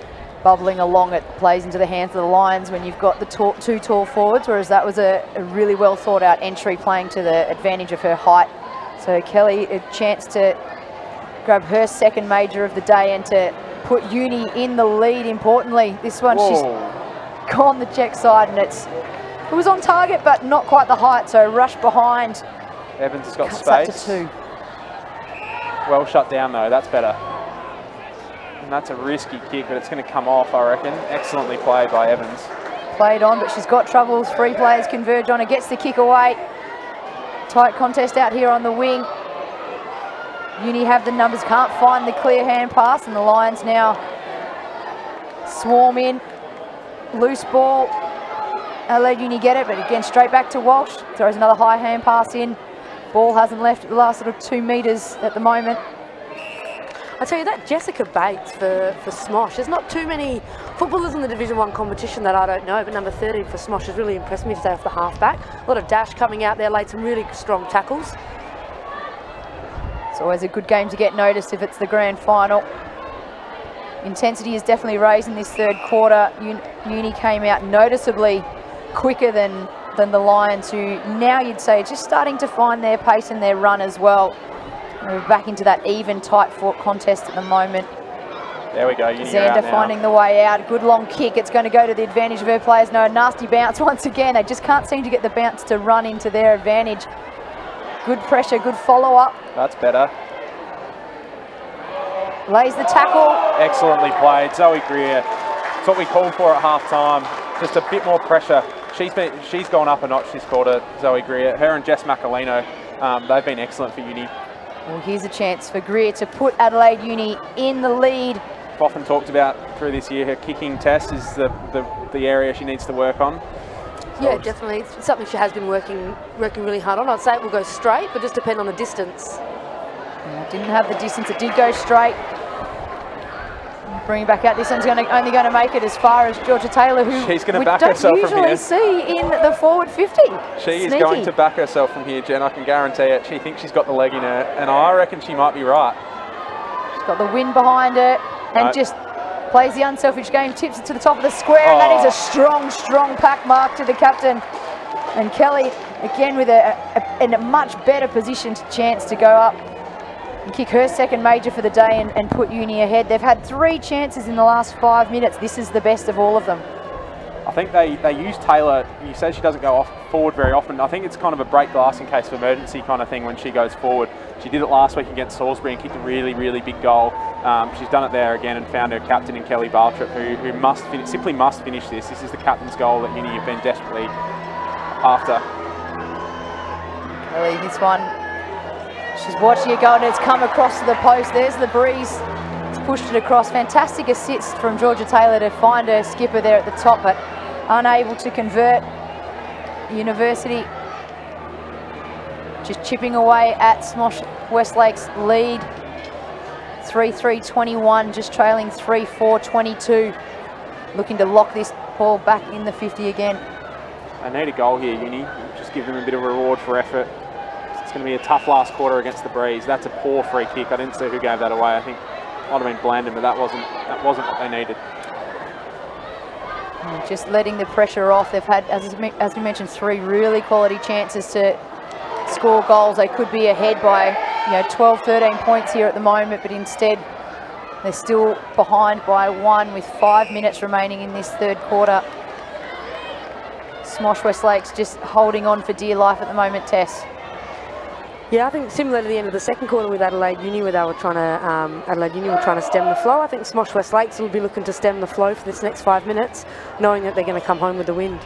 bubbling along, it plays into the hands of the Lions when you've got the two tall forwards, whereas that was a really well thought out entry playing to the advantage of her height. So Kelly, a chance to grab her second major of the day and to put Uni in the lead importantly. This one, she's gone the check side, and it was on target but not quite the height, so rush behind. Evans has got Cuts space. Up to 2. Well shut down though, that's better. And that's a risky kick, but it's going to come off, I reckon. Excellently played by Evans. Played on, but she's got troubles. 3 players converge on her, gets the kick away. Tight contest out here on the wing. Uni have the numbers, can't find the clear hand pass, and the Lions now swarm in. Loose ball. Adelaide Uni get it, but again straight back to Walsh. Throws another high hand pass in. Ball hasn't left the last sort of 2 metres at the moment. I tell you that Jessica Bates for SMOSH. There's not too many footballers in the Division 1 competition that I don't know, but number 13 for SMOSH has really impressed me today off the half-back. A lot of dash coming out there, laid some really strong tackles. It's always a good game to get noticed if it's the grand final. Intensity is definitely raised in this third quarter. Uni came out noticeably quicker than the Lions, who now you'd say just starting to find their pace and their run as well. We're back into that even tight fought contest at the moment. There we go. Xander finding the way out. Good long kick. It's going to go to the advantage of her players. No, nasty bounce once again. They just can't seem to get the bounce to run into their advantage. Good pressure, good follow-up. That's better. Lays the tackle. Excellently played. Zoe Greer. It's what we called for at half-time. Just a bit more pressure. She's gone up a notch this quarter, Zoe Greer. Her and Jess Macalino, they've been excellent for Uni. Well, here's a chance for Greer to put Adelaide Uni in the lead. I've often talked about through this year, her kicking test is the area she needs to work on. Yeah, definitely. It's something she has been working really hard on. I'd say it will go straight, but just depend on the distance. Yeah, didn't have the distance. It did go straight. Bring it back out. This one's only going to make it as far as Georgia Taylor, who she's going to back herself from here. We don't usually see in the forward 50. She is going to back herself from here, Jen. I can guarantee it. She thinks she's got the leg in her, and I reckon she might be right. She's got the wind behind her, and just plays the unselfish game, tips it to the top of the square, and that is a strong, strong pack mark to the captain. And Kelly, again, with a much better positioned chance to go up and kick her second major for the day and put Uni ahead. They've had 3 chances in the last 5 minutes. This is the best of all of them. I think they use Taylor. You said she doesn't go forward very often. I think it's kind of a break glass in case of emergency kind of thing when she goes forward. She did it last week against Salisbury and kicked a really, really big goal. She's done it there again and found her captain in Kelly Bartrip, who simply must finish this. This is the captain's goal that Uni have been desperately after. Kelly, this one, she's watching it go and it's come across to the post. There's the breeze. It's pushed it across. Fantastic assist from Georgia Taylor to find her skipper there at the top, but unable to convert. University just chipping away at SMOSH Westlake's lead. 3-3-21, just trailing 3-4-22. Looking to lock this ball back in the 50 again. They need a goal here, Uni. Just give them a bit of a reward for effort. It's going to be a tough last quarter against the Breeze. That's a poor free kick. I didn't see who gave that away. I think it might have been Blandon, but that wasn't what they needed. Just letting the pressure off. They've had, as we mentioned, 3 really quality chances to score goals. They could be ahead by 12, 13 points here at the moment, but instead they're still behind by 1 with 5 minutes remaining in this third quarter. SMOSH Westlake's just holding on for dear life at the moment, Tess. Yeah, I think similar to the end of the second quarter with Adelaide Uni, where they were trying to Adelaide Uni were trying to stem the flow. I think SMOSH Westlakes will be looking to stem the flow for this next 5 minutes, knowing that they're going to come home with the wind.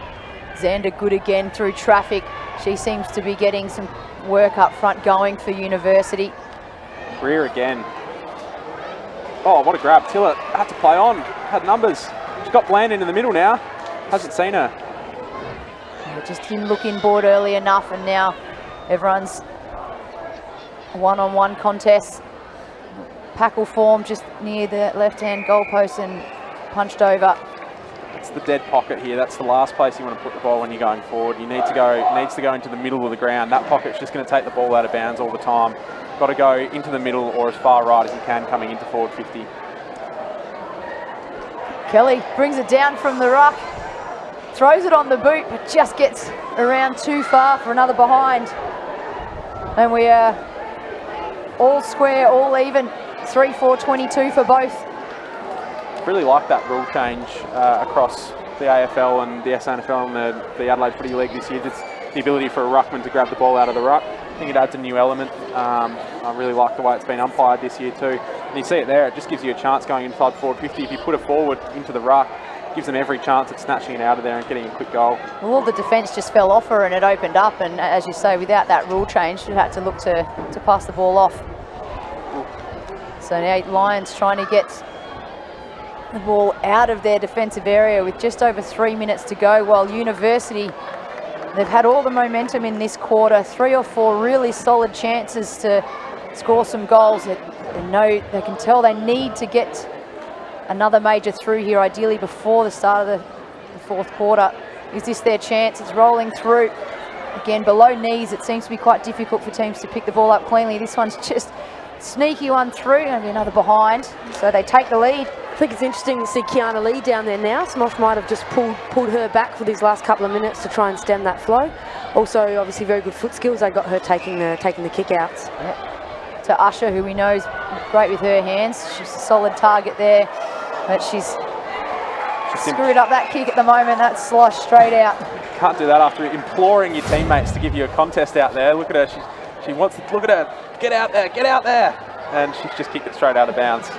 Xander good again through traffic. She seems to be getting some work up front going for University. Greer again. Oh, what a grab. Tillett had to play on, had numbers. She's got Blandon in the middle now. Hasn't seen her. Yeah, just didn't look inboard early enough, and now everyone's one-on-one contest. Pack will form just near the left-hand goalpost and punched over. It's the dead pocket here. That's the last place you want to put the ball when you're going forward. You need to go. It needs to go into the middle of the ground. That pocket's just going to take the ball out of bounds all the time. Got to go into the middle or as far right as you can coming into forward 50. Kelly brings it down from the ruck, throws it on the boot, but just gets around too far for another behind. And we are all square, all even. 3-4-22 for both. Really like that rule change across the AFL and the SNFL and the Adelaide Footy League this year. Just the ability for a ruckman to grab the ball out of the ruck. I think it adds a new element. I really like the way it's been umpired this year too. And you see it there, it just gives you a chance going inside forward 50. If you put it forward into the ruck, it gives them every chance at snatching it out of there and getting a quick goal. Well, all the defence just fell off her and it opened up, and as you say, without that rule change, she had to look to pass the ball off. So now Lions trying to get the ball out of their defensive area with just over 3 minutes to go, while University, they've had all the momentum in this quarter, 3 or 4 really solid chances to score some goals. They know, they can tell they need to get another major through here, ideally before the start of the fourth quarter. Is this their chance? It's rolling through. Again, below knees, it seems to be quite difficult for teams to pick the ball up cleanly. This one's just sneaky one through, and another behind. So they take the lead. I think it's interesting to see Kiana Lee down there now. SMOSH might have just pulled her back for these last couple of minutes to try and stem that flow. Also, obviously, very good foot skills. They got her taking the kick outs. Yep. To Usher, who we know is great with her hands. She's a solid target there, but she's screwed up that kick at the moment. That's sloshed straight out. Can't do that after imploring your teammates to give you a contest out there. Look at her. She wants to look at her. Get out there. Get out there. And she's just kicked it straight out of bounds.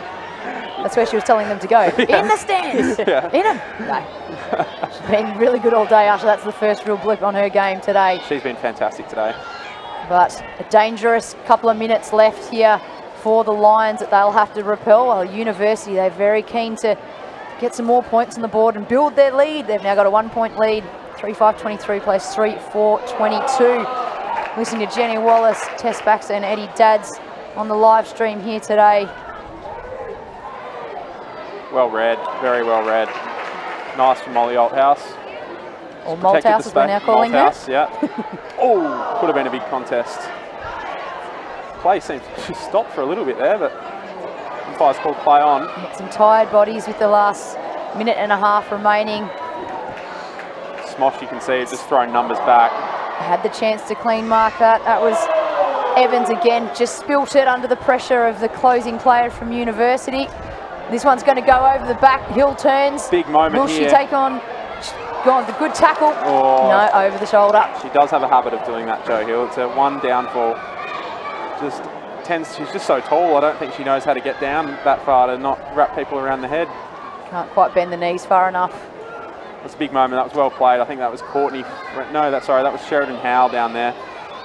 That's where she was telling them to go. Yeah. In the stands. Yeah. In them. No. She's been really good all day, Asha. That's the first real blip on her game today. She's been fantastic today. But a dangerous couple of minutes left here for the Lions that they'll have to repel. Well, University, they're very keen to get some more points on the board and build their lead. They've now got a 1 point lead. 3-5-23 plays 3-4-22. Listening to Jenny Wallace, Tess Baxter and Eddie Dadds on the live stream here today. Well read, very well read. Nice from Molly Althouse. Or Malthouse as we're now calling her. Yeah. Oh, could have been a big contest. Play seems to stop for a little bit there, but umpire's called play on. Got some tired bodies with the last minute and a half remaining. SMOSH, you can see, just throwing numbers back. Had the chance to clean mark that. That was Evans again, just spilt it under the pressure of the closing player from University. This one's going to go over the back, hill turns. Big moment here. here. Will she take on, gone the good tackle? Oh, no, over the shoulder. She does have a habit of doing that, Jo Hill. It's a one downfall. She's just so tall, I don't think she knows how to get down that far to not wrap people around the head. Can't quite bend the knees far enough. That's a big moment. That was well played. I think that was Courtney. No, that was Sheridan Howell down there.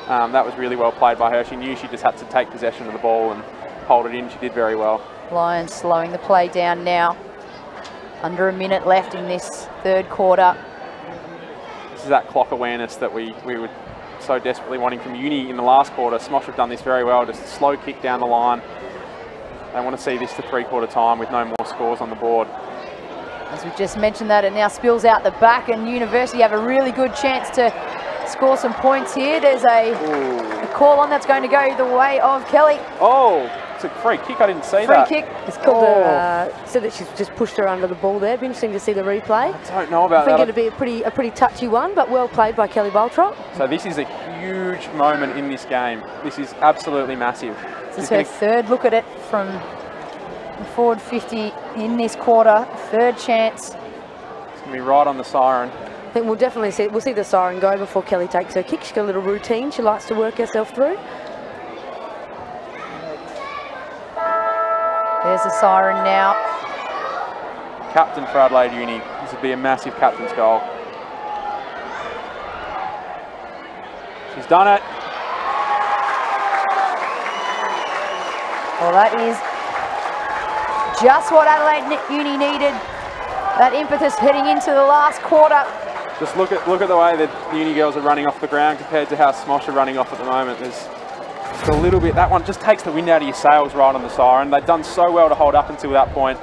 That was really well played by her. She knew she just had to take possession of the ball and hold it in. She did very well. Lions slowing the play down now. Under a minute left in this third quarter. This is that clock awareness that we were so desperately wanting from Uni in the last quarter. SMOSH have done this very well. Just a slow kick down the line. They want to see this to three-quarter time with no more scores on the board. As we just mentioned that, it now spills out the back, and University have a really good chance to score some points here. There's a call on that's going to go the way of Kelly. Oh, it's a free kick. I didn't see that. Free kick. It's called said that she's just pushed her under the ball there. Be interesting to see the replay. I don't know about that. I think it'll be a pretty touchy one, but well played by Kelly Baltrop. So this is a huge moment in this game. This is absolutely massive. This is her third look at it from the forward 50 in this quarter. Third chance. It's going to be right on the siren. I think we'll definitely see the siren go before Kelly takes her kick. She's got a little routine she likes to work herself through. There's the siren now. Captain for Adelaide Uni. This would be a massive captain's goal. She's done it. Well, that is just what Adelaide Uni needed. That impetus heading into the last quarter. Just look at the way that the Uni girls are running off the ground compared to how SMOSH are running off at the moment. There's a little bit, that one just takes the wind out of your sails right on the siren. They've done so well to hold up until that point.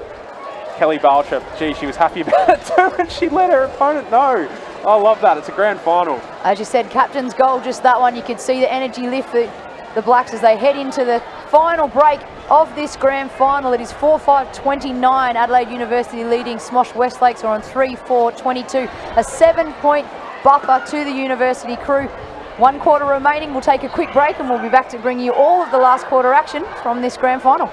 Kelly Baltrop, gee, she was happy about it too, and she let her opponent know. I love that. It's a grand final. As you said, captain's goal, just that one. You could see the energy lift the Blacks as they head into the final break of this grand final. It is 4-5-29. Adelaide University leading SMOSH Westlakes are on 3-4-22. A 7-point buffer to the University crew. 1 quarter remaining. We'll take a quick break and we'll be back to bring you all of the last quarter action from this grand final.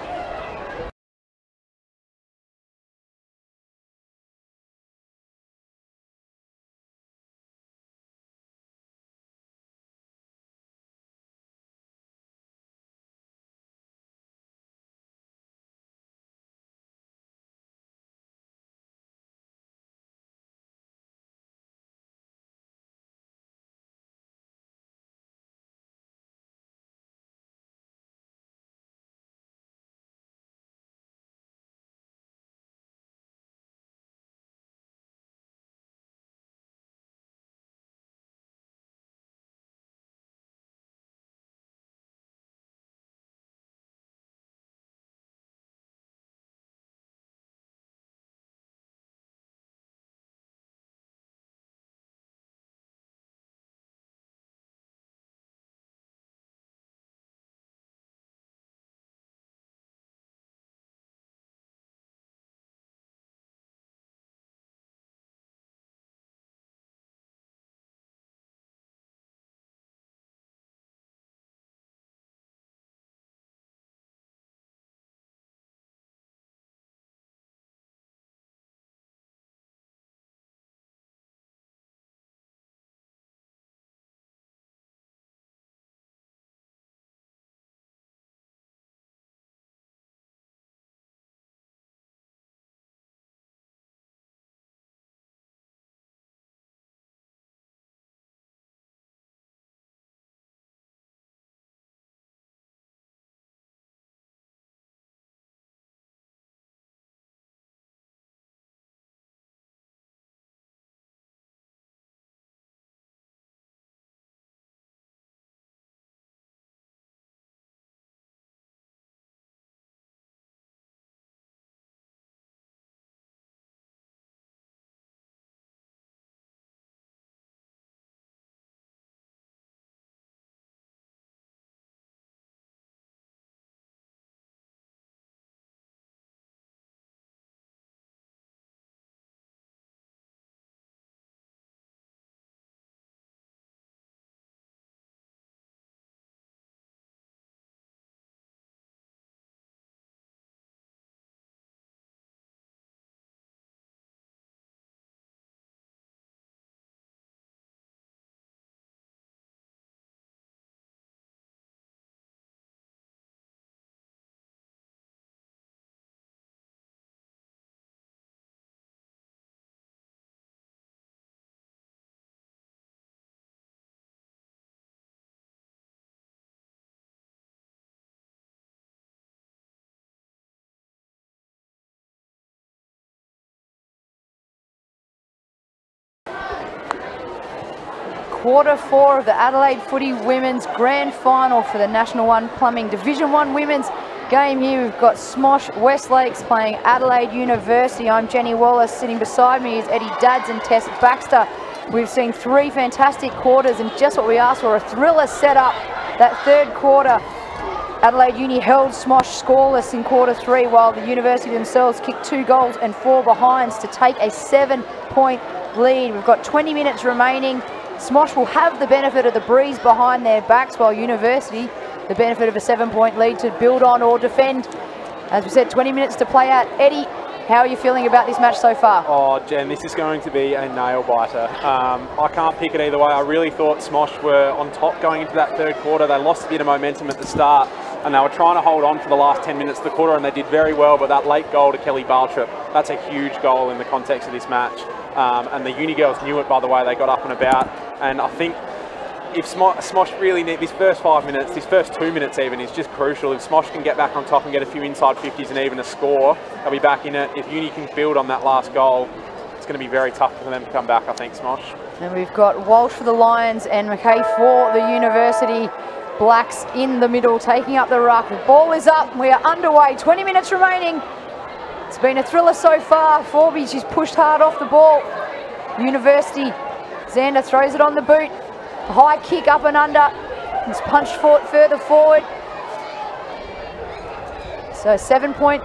quarter 4 of the Adelaide Footy Women's Grand Final for the National 1 Plumbing Division 1 Women's game here. We've got SMOSH Westlakes playing Adelaide University. I'm Jenny Wallace. Sitting beside me is Eddie Dadds and Tess Baxter. We've seen 3 fantastic quarters and just what we asked for, a thriller setup. That third quarter, Adelaide Uni held SMOSH scoreless in quarter 3 while the University themselves kicked 2 goals and 4 behinds to take a 7-point lead. We've got 20 minutes remaining. SMOSH will have the benefit of the breeze behind their backs while University the benefit of a 7-point lead to build on or defend. As we said, 20 minutes to play out. Eddie, how are you feeling about this match so far? Oh, Jen, this is going to be a nail-biter. I can't pick it either way. I really thought SMOSH were on top going into that third quarter. They lost a bit of momentum at the start, and they were trying to hold on for the last 10 minutes of the quarter, and they did very well, but that late goal to Kelly Bartrip, that's a huge goal in the context of this match. And the Uni girls knew it, by the way. They got up and about, and I think if SMOSH really need this first 5 minutes, this first 2 minutes even, is just crucial. If SMOSH can get back on top and get a few inside 50s and even a score, they'll be back in it. If Uni can build on that last goal, it's going to be very tough for them to come back, I think, SMOSH. And we've got Walsh for the Lions and McKay for the University Blacks in the middle, taking up the ruck. The ball is up. We are underway. 20 minutes remaining. It's been a thriller so far. Forby, she's pushed hard off the ball. University, Xander throws it on the boot. A high kick up and under. It's punched further forward. So 7-point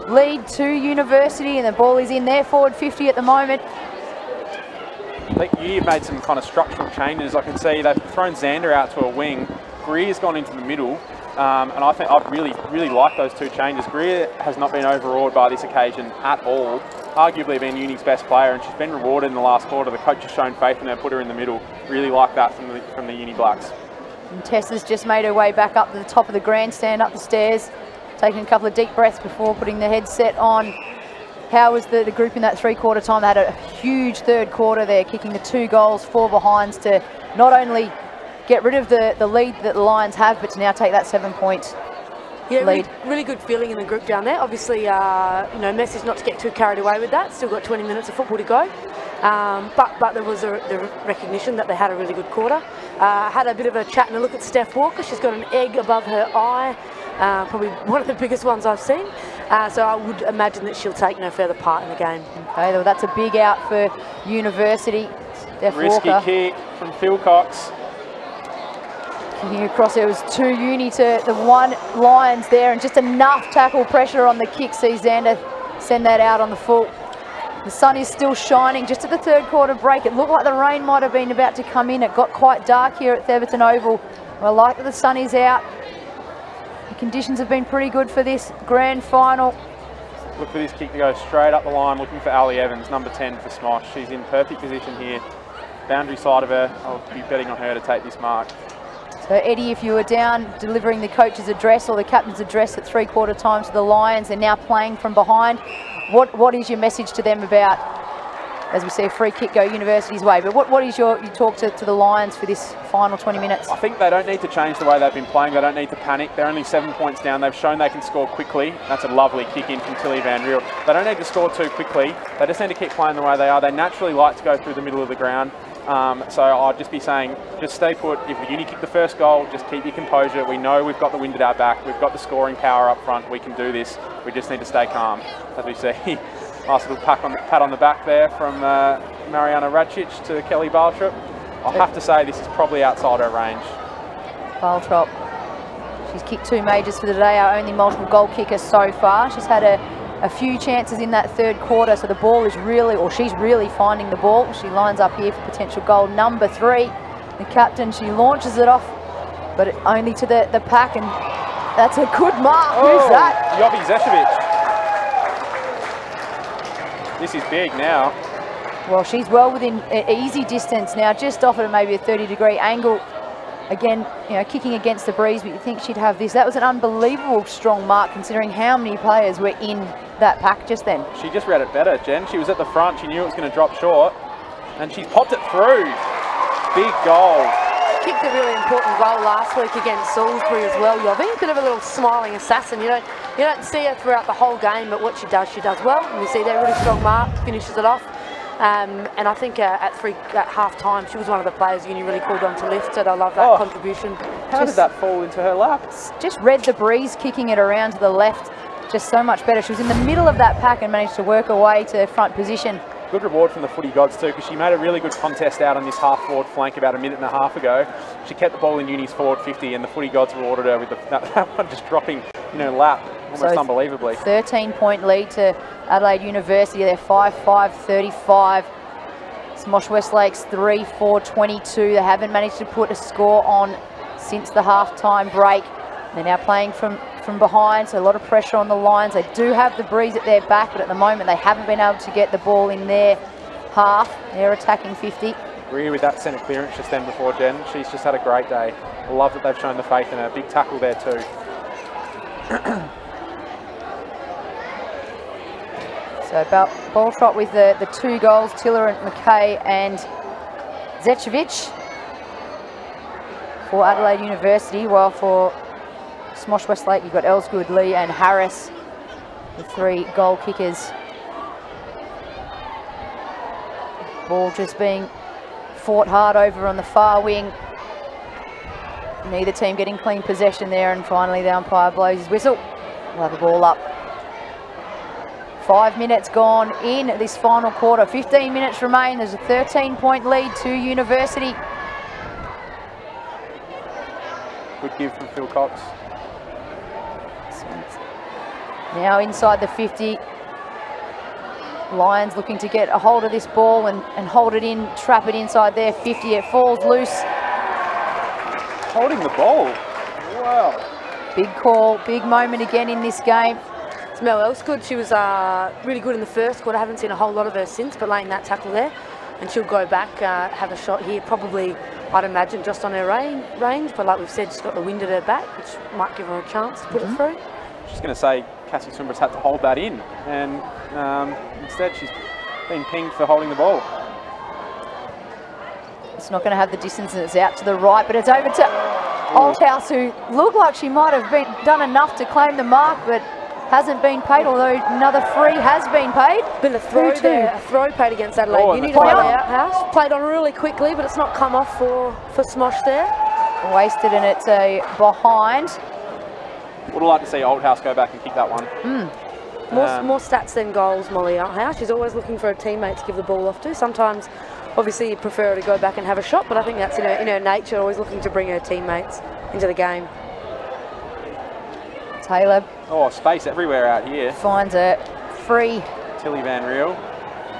lead to University, and the ball is in their forward 50 at the moment. I think Uni have made some kind of structural changes. I can see they've thrown Xander out to a wing. Greer's gone into the middle, and I think I've really liked those 2 changes. Greer has not been overawed by this occasion at all. Arguably been Uni's best player, and she's been rewarded in the last quarter. The coach has shown faith in her, put her in the middle. Really like that from the Uni Blacks. And Tessa's just made her way back up to the top of the grandstand, up the stairs, taking a couple of deep breaths before putting the headset on. How was the group in that 3-quarter time? They had a huge third quarter there, kicking the 2 goals, 4 behinds to not only get rid of the lead that the Lions have, but to now take that 7-point lead. Really good feeling in the group down there. Obviously, you know, message not to get too carried away with that. Still got 20 minutes of football to go. But there was the recognition that they had a really good quarter. Had a bit of a chat and a look at Steph Walker. She's got an egg above her eye, probably one of the biggest ones I've seen. So I would imagine that she'll take no further part in the game. Okay, well, that's a big out for University. Steph Risky Walker. kick from Phil Cox. Kicking across, it was 2 Uni to the 1 Lions there, and just enough tackle pressure on the kick sees Xander send that out on the full. The sun is still shining just at the third quarter break. It looked like the rain might have been about to come in. It got quite dark here at Theberton Oval. I like that the sun is out. The conditions have been pretty good for this grand final. Look for this kick to go straight up the line, looking for Ali Evans, number 10 for SMOSH. She's in perfect position here. Boundary side of her, I'll be betting on her to take this mark. So Eddie, if you were down delivering the coach's address or the captain's address at 3-quarter time to the Lions, they're now playing from behind. What is your message to them about, as we see a free kick go University's way, but what is your talk to the Lions for this final 20 minutes? I think they don't need to change the way they've been playing. They don't need to panic. They're only 7 points down. They've shown they can score quickly. That's a lovely kick in from Tilly Van Riel. They don't need to score too quickly. They just need to keep playing the way they are. They naturally like to go through the middle of the ground. So I'd just be saying, just stay put. If the Uni kick the first goal, just keep your composure. We know we've got the wind at our back. We've got the scoring power up front. We can do this. We just need to stay calm. As we see, nice little pat on the back there from Mariana Radcic to Kelly Bartrip. I'll have to say this is probably outside her range. Bartrip, she's kicked 2 majors for the day, our only multiple goal kicker so far. She's had a few chances in that third quarter, so the ball is really, or she's really finding the ball. She lines up here for potential goal number 3. The captain, she launches it off, but only to the pack, and that's a good mark. Oh, who's that? Yobi Zečević. This is big now. Well, she's well within easy distance now, just off at maybe a 30-degree angle. Again, you know, kicking against the breeze, but you think she'd have this. That was an unbelievable strong mark considering how many players were in that pack just then. She just read it better, Jen. She was at the front. She knew it was going to drop short, and she's popped it through. Big goal. Kicked a really important goal last week against Salisbury as well, Yobi. Bit of a little smiling assassin. You don't see her throughout the whole game, but what she does well. And you see that really strong mark, finishes it off. And I think at half time, she was one of the players Uni really called on to lift, so they love that contribution. How did that fall into her lap? Just read the breeze, kicking it around to the left, just so much better. She was in the middle of that pack and managed to work her way to front position. Good reward from the footy gods too, because she made a really good contest out on this half-forward flank about a minute and a half ago. She kept the ball in Uni's forward 50, and the footy gods rewarded her with that one just dropping, lap, almost So unbelievably. 13-point lead to Adelaide University. They're 5-5-35. SMOSH Westlake's 3-4-22. They haven't managed to put a score on since the half-time break. They're now playing from behind, so a lot of pressure on the lines. They do have the breeze at their back, but at the moment they haven't been able to get the ball in their half. They're attacking 50. Agree with that centre clearance just then before Jen. She's just had a great day. I love that they've shown the faith in her. Big tackle there too. So about ball trot with the 2 goals, Tiller and McKay and Zečević for Adelaide University, while for SMOSH Westlake you've got Ellsgood, Lee and Harris, the 3 goal kickers. Ball just being fought hard over on the far wing. Neither team getting clean possession there, and finally the umpire blows his whistle. We'll have the ball up. 5 minutes gone in this final quarter. 15 minutes remain. There's a 13-point lead to University. Good give from Phil Cox. Now inside the 50. Lions looking to get a hold of this ball and hold it in, trap it inside their 50. It falls loose. Holding the ball. Wow. Big call, big moment again in this game. Mel Ellsgood, she was really good in the first quarter. I haven't seen a whole lot of her since, but laying that tackle there. And she'll go back, have a shot here, probably, I'd imagine, just on her range. But like we've said, she's got the wind at her back, which might give her a chance to put it through. Just going to say Cassie Swimber's had to hold that in, and instead she's been pinged for holding the ball. It's not going to have the distance, and it's out to the right, but it's over to Althouse, who looked like she might have done enough to claim the mark, but hasn't been paid, although another free has been paid. Been a throw there, a throw paid against Adelaide. You need to play Outhouse. Played on really quickly, but it's not come off for SMOSH there. Wasted, and it's a behind. Would have liked to see Althouse go back and kick that one. More stats than goals, Molly Althouse. She's always looking for a teammate to give the ball off to. Sometimes, obviously, you prefer her to go back and have a shot, but I think that's in her nature, always looking to bring her teammates into the game. Taylor. Oh, space everywhere out here. Finds a free. Tilly Van Riel.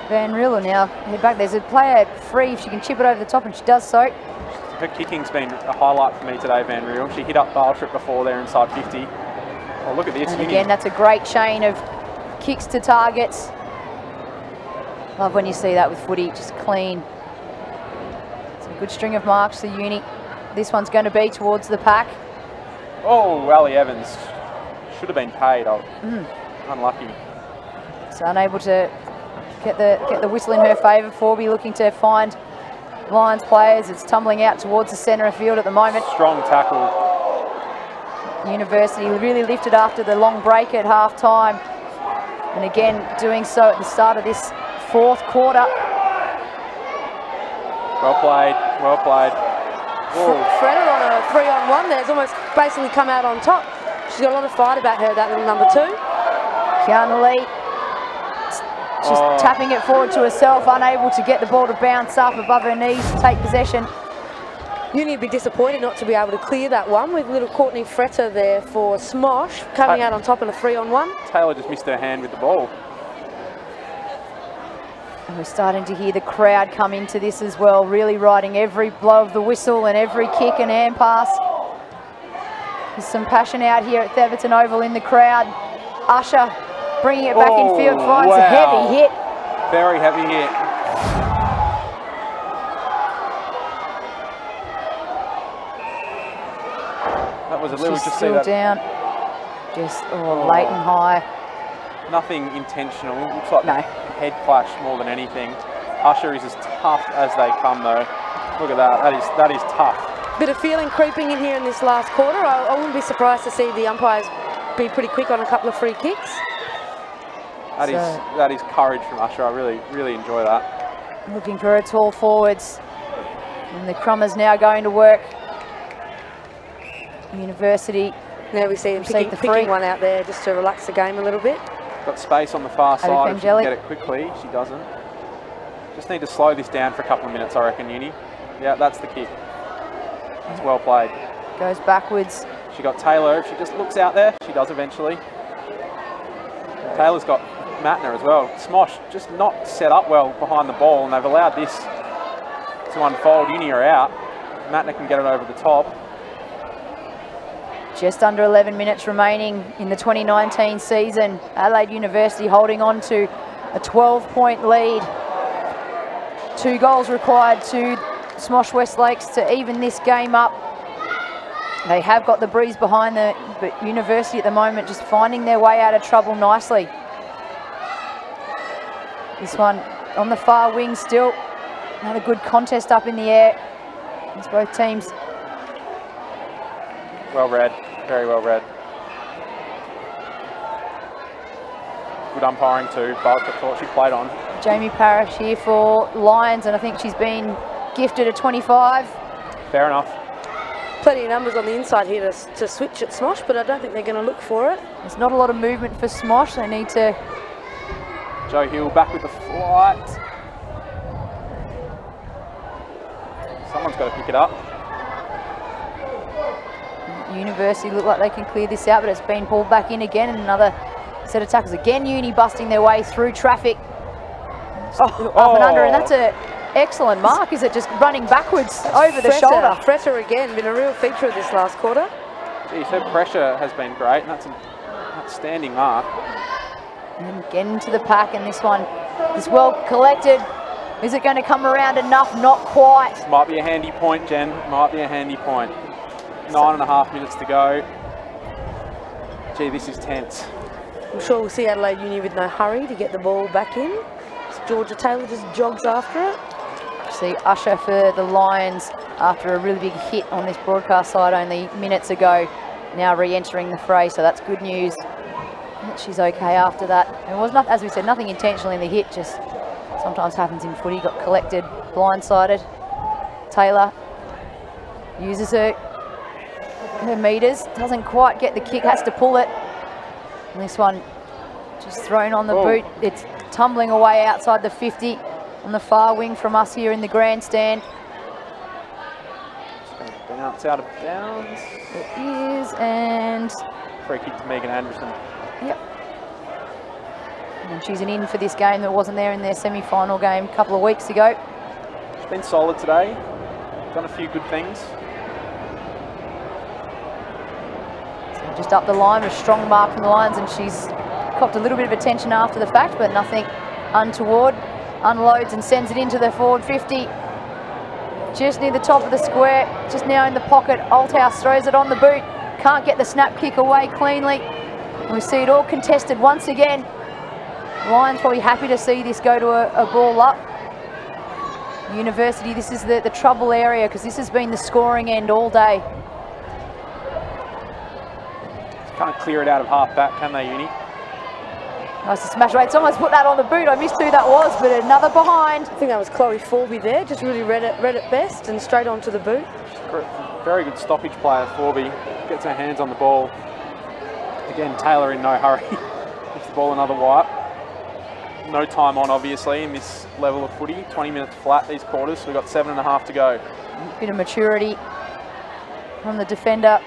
Van Riel will now head back. There's a player free if she can chip it over the top, and she does so. Her kicking's been a highlight for me today, Van Riel. She hit up Bartrip before there inside 50. Oh, look at this. And again, that's a great chain of kicks to targets. Love when you see that with footy, just clean. It's a good string of marks to Uni. This one's going to be towards the pack. Oh, Ali Evans. Should have been paid. Unlucky. So unable to get the whistle in her favour. Forby looking to find Lions players. It's tumbling out towards the centre of field at the moment. Strong tackle. University really lifted after the long break at half time, and again doing so at the start of this 4th quarter. Well played, well played. Fredder on a 3-on-1 there. It's almost basically come out on top. She's got a lot of fight about her, that little number 2. Kiana Lee just tapping it forward to herself, unable to get the ball to bounce up above her knees to take possession. Uni would be disappointed not to be able to clear that one, with little Courtney Fretter there for SMOSH coming out on top in a 3-on-1. Taylor just missed her hand with the ball. And we're starting to hear the crowd come into this as well, really riding every blow of the whistle and every kick and hand pass. There's some passion out here at Theberton Oval in the crowd. Usher bringing it back in field, finds a heavy hit. Very heavy hit. That was a little, just see that. Down. Just late and high. Nothing intentional. Looks like a head clash more than anything. Usher is as tough as they come though. Look at that. That is tough. Bit of feeling creeping in here in this last quarter. I wouldn't be surprised to see the umpires be pretty quick on a couple of free kicks. That is courage from Usher. I really enjoy that. Looking for her tall forwards. And the Crummers now going to work. University. Now we see him picking one out there just to relax the game a little bit. Got space on the far side if she can get it quickly. She doesn't. Just need to slow this down for a couple of minutes, I reckon, Uni. Yeah, that's the kick. It's well played. Goes backwards. She got Taylor. If she just looks out there, she does eventually. And Taylor's got Matner as well. SMOSH just not set up well behind the ball, and they've allowed this to unfold. Uni are out. Matner can get it over the top. Just under 11 minutes remaining in the 2019 season. Adelaide University holding on to a 12-point lead. 2 goals required to SMOSH Westlakes to even this game up. They have got the breeze behind the University at the moment, just finding their way out of trouble nicely. This one on the far wing still. Another good contest up in the air. It's both teams. Well read, very well read. Good umpiring too, but I thought she played on. Jamie Parrish here for Lions, and I think she's been gifted a 25. Fair enough. Plenty of numbers on the inside here to switch at SMOSH, but I don't think they're going to look for it. There's not a lot of movement for SMOSH. They need to... Joe Hill back with the flight. Someone's got to pick it up. University look like they can clear this out, but it's been pulled back in again, and another set of tackles. Again, Uni busting their way through traffic. Up and under, and that's an excellent mark. Is it just running backwards over the shoulder? Fretter again, been a real feature of this last quarter. Geez, her pressure has been great, and that's an outstanding mark. And getting into the pack, and this one is well collected. Is it going to come around enough? Not quite. Might be a handy point, Jen. Might be a handy point. 9.5 minutes to go. Gee, this is tense. I'm sure we'll see Adelaide Uni with no hurry to get the ball back in. Georgia Taylor just jogs after it. See Usher for the Lions after a really big hit on this broadcast side only minutes ago. Now re-entering the fray, so that's good news. She's okay after that. It was not, as we said, nothing intentional in the hit, just sometimes happens in footy. Got collected, blindsided. Taylor uses her meters, doesn't quite get the kick, has to pull it. And this one just thrown on the boot. It's tumbling away outside the 50 on the far wing from us here in the grandstand. It's going to bounce out of bounds. It is, and... Free kick to Megan Anderson. Yep. And she's an in for this game that wasn't there in their semi-final game a couple of weeks ago. She's been solid today. Done a few good things. So just up the line, a strong mark from the Lions, and she's copped a little bit of attention after the fact, but nothing untoward. Unloads and sends it into the forward 50. Just near the top of the square, just now in the pocket. Althouse throws it on the boot. Can't get the snap kick away cleanly. We see it all contested once again. Lions probably happy to see this go to a ball up. University, this is the trouble area because this has been the scoring end all day. Can't clear it out of half back, can they, Uni? Nice to smash away. Someone's put that on the boot. I missed who that was, but another behind. I think that was Chloe Forby there. Just really read it best and straight onto the boot. Very good stoppage player, Forby. Gets her hands on the ball. Again, Taylor in no hurry. Gives the ball another wipe. No time on, obviously, in this level of footy. 20 minutes flat these quarters, so we've got 7.5 to go. Bit of maturity from the defender.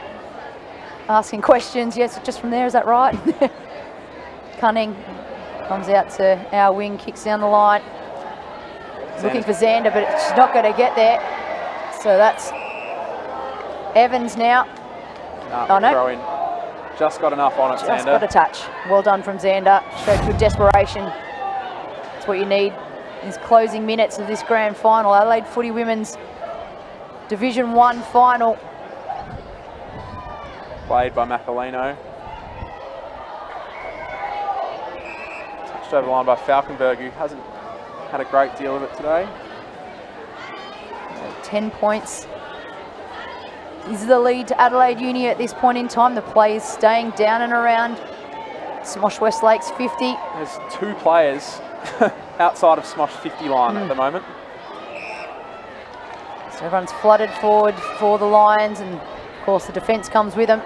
Asking questions. Yes, just from there, is that right? Cunning comes out to our wing, kicks down the line. Looking for Xander, but she's not going to get there. So that's Evans now. Throw in. Just got enough on it, Xander. Just got a touch. Well done from Xander. Showed good desperation. That's what you need in these closing minutes of this grand final. Adelaide Footy Women's Division 1 final. Played by Macalino. Touched over the line by Falkenberg, who hasn't had a great deal of it today. 10 points is the lead to Adelaide Uni at this point in time. The play is staying down and around SMOSH Westlakes 50. There's 2 players outside of SMOSH 50 line at the moment. So everyone's flooded forward for the Lions, and of course the defence comes with them.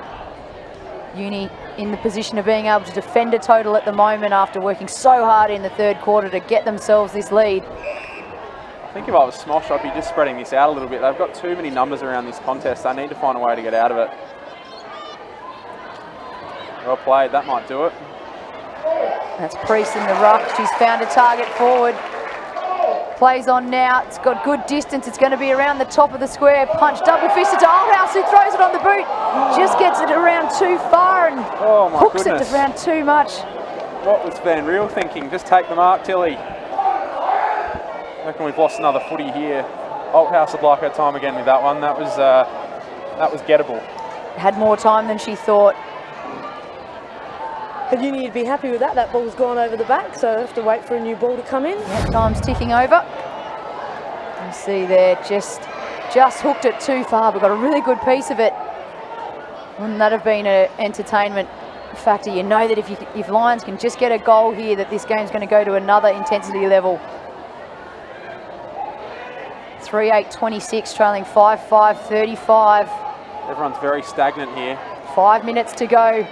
Uni in the position of being able to defend a total at the moment after working so hard in the third quarter to get themselves this lead. I think if I was SMOSH, I'd be just spreading this out a little bit. They've got too many numbers around this contest. They need to find a way to get out of it. Well played, that might do it. That's Priest in the ruck. She's found a target forward. Plays on now. It's got good distance. It's going to be around the top of the square. Punch double fisted to Oldhouse, who throws it on the boot. Just gets it around too far and hooks it around too much. What was Van Riel thinking? Just take the mark, Tilly. I reckon we've lost another footy here. Oldhouse would like her time again with that one. That was gettable. Had more time than she thought. But Uni would be happy with that. That ball's gone over the back, so they have to wait for a new ball to come in. Yeah, time's ticking over. You see there, just hooked it too far, but got a really good piece of it. Wouldn't that have been an entertainment factor? You know that if Lions can just get a goal here, that this game's going to go to another intensity level. 3-8-26, trailing 5-5-35. Everyone's very stagnant here. 5 minutes to go.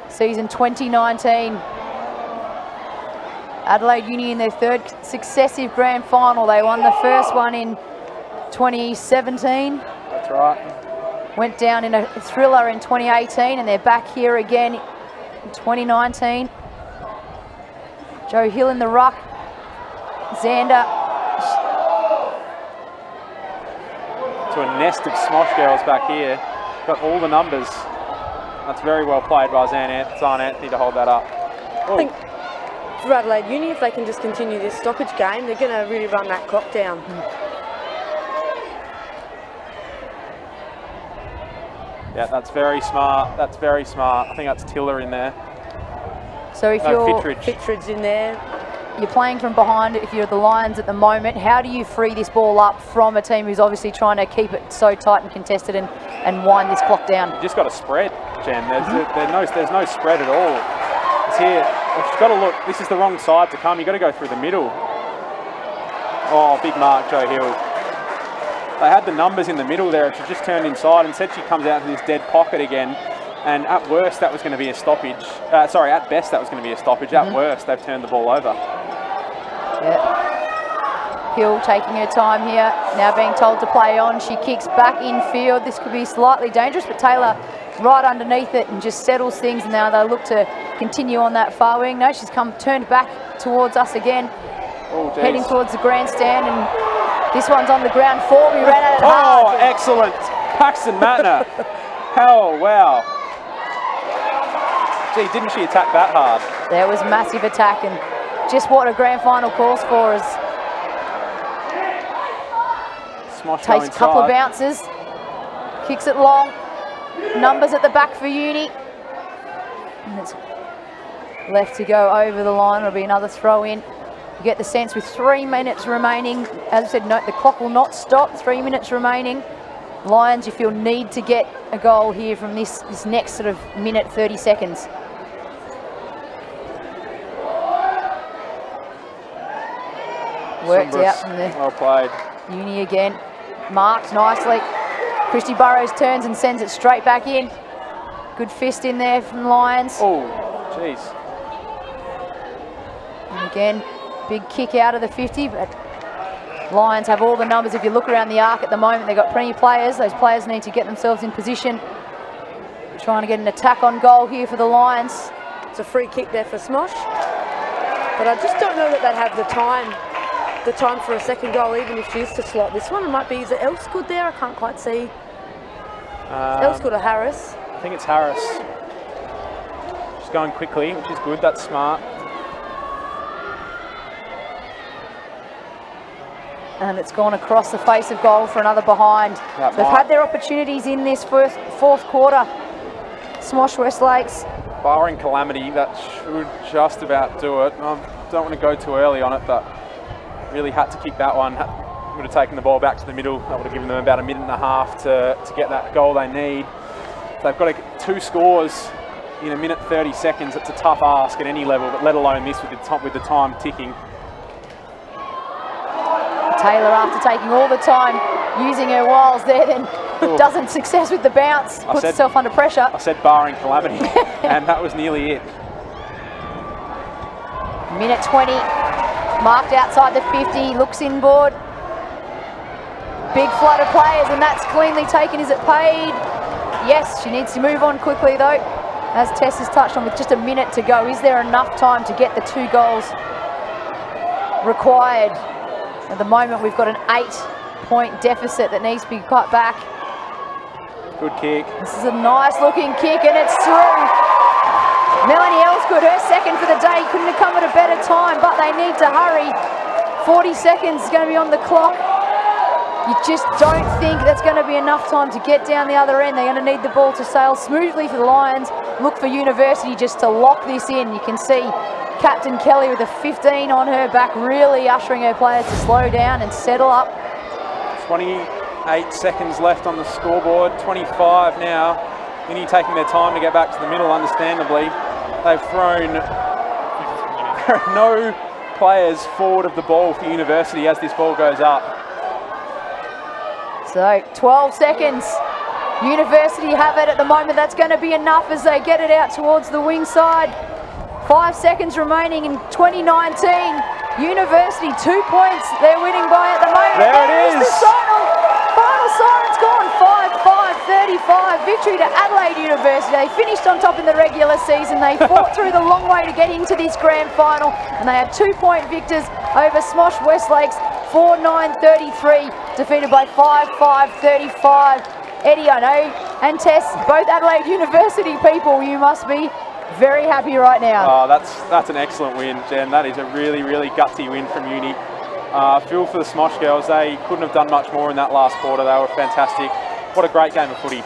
Season 2019. Adelaide Uni in their third successive grand final. They won the first one in 2017. That's right. Went down in a thriller in 2018, and they're back here again in 2019. Joe Hill in the ruck. Xander. To a nest of SMOSH girls back here. Got all the numbers. That's very well played by Zan Anthony to hold that up. I think for Adelaide Uni, if they can just continue this stoppage game, they're going to really run that clock down. Yeah, that's very smart. That's very smart. I think that's Tiller in there. So if Fittridge in there. You're playing from behind, if you're the Lions at the moment, how do you free this ball up from a team who's obviously trying to keep it so tight and contested and wind this clock down? You just got to spread, Jen. There's no spread at all. It's here. You've got to look. This is the wrong side to come. You've got to go through the middle. Oh, big mark, Joe Hill. They had the numbers in the middle there. She just turned inside. Instead, she comes out to this dead pocket again. And at worst, that was going to be a stoppage. Sorry, at best, that was going to be a stoppage. At worst, they've turned the ball over. Yep. Hill taking her time here, now being told to play on. She kicks back infield. This could be slightly dangerous, but Taylor right underneath it and just settles things. And now they look to continue on that far wing. No, she's turned back towards us again, heading towards the grandstand. And this one's on the ground for. We ran out of hard. Oh, excellent. Paxton Matner. Oh, wow. Gee, didn't she attack that hard? There was massive attack, and just what a grand final calls for is SMOSH takes a couple of bounces, kicks it long, numbers at the back for Uni, and it's left to go over the line. It'll be another throw in. You get the sense with 3 minutes remaining, as I said, no, the clock will not stop. 3 minutes remaining. Lions, you feel, need to get a goal here from this next sort of minute 30 seconds. Worked out from the well played. Uni again. Marked nicely. Christy Burrows turns and sends it straight back in. Good fist in there from Lions. Oh, jeez. And again, big kick out of the 50, but Lions have all the numbers. If you look around the arc at the moment, they've got plenty of players. Those players need to get themselves in position. Trying to get an attack on goal here for the Lions. It's a free kick there for SMOSH. But I just don't know that they'd have the time for a second goal, even if she is to slot this one. It might be, is it Elsgood there? I can't quite see. Elsgood or Harris? I think it's Harris. She's going quickly, which is good. That's smart. And it's gone across the face of goal for another behind. They've had their opportunities in this fourth quarter. SMOSH West Lakes. Barring calamity, that should just about do it. I don't want to go too early on it, but really had to kick that one. Would have taken the ball back to the middle. That would have given them about a minute and a half to get that goal they need. They've got to get 2 scores in a minute 30 seconds. It's a tough ask at any level, but let alone this with the time ticking. Taylor, after taking all the time, using her wiles there, then doesn't success with the bounce, puts herself under pressure. I said barring calamity, and that was nearly it. Minute 20, marked outside the 50, looks inboard. Big flood of players, and that's cleanly taken. Is it paid? Yes, she needs to move on quickly though, as Tess has touched on, with just a minute to go. Is there enough time to get the 2 goals required? At the moment, we've got an 8-point deficit that needs to be cut back. Good kick. This is a nice looking kick, and it's through. Melanie Elsgood, her second for the day, couldn't have come at a better time, but they need to hurry. 40 seconds is going to be on the clock. You just don't think that's going to be enough time to get down the other end. They're going to need the ball to sail smoothly for the Lions. Look for University just to lock this in. You can see Captain Kelly with a 15 on her back, really ushering her players to slow down and settle up. 28 seconds left on the scoreboard, 25 now. Uni taking their time to get back to the middle, understandably. They've thrown no players forward of the ball for University as this ball goes up. So 12 seconds. University have it at the moment. That's going to be enough as they get it out towards the wing side. 5 seconds remaining in 2019. University 2 points. They're winning by at the moment. There it is. The final siren's gone. 5-5-35. Victory to Adelaide University. They finished on top in the regular season. They fought through the long way to get into this grand final, and they are 2-point victors over SMOSH Westlakes. 4-9-33, defeated by 5-5-35. Eddie, I know, and Tess, both Adelaide University people, you must be very happy right now. Oh, that's an excellent win, Jen. That is a really, really gutsy win from Uni. Feel for the SMOSH girls. They couldn't have done much more in that last quarter. They were fantastic. What a great game of footy.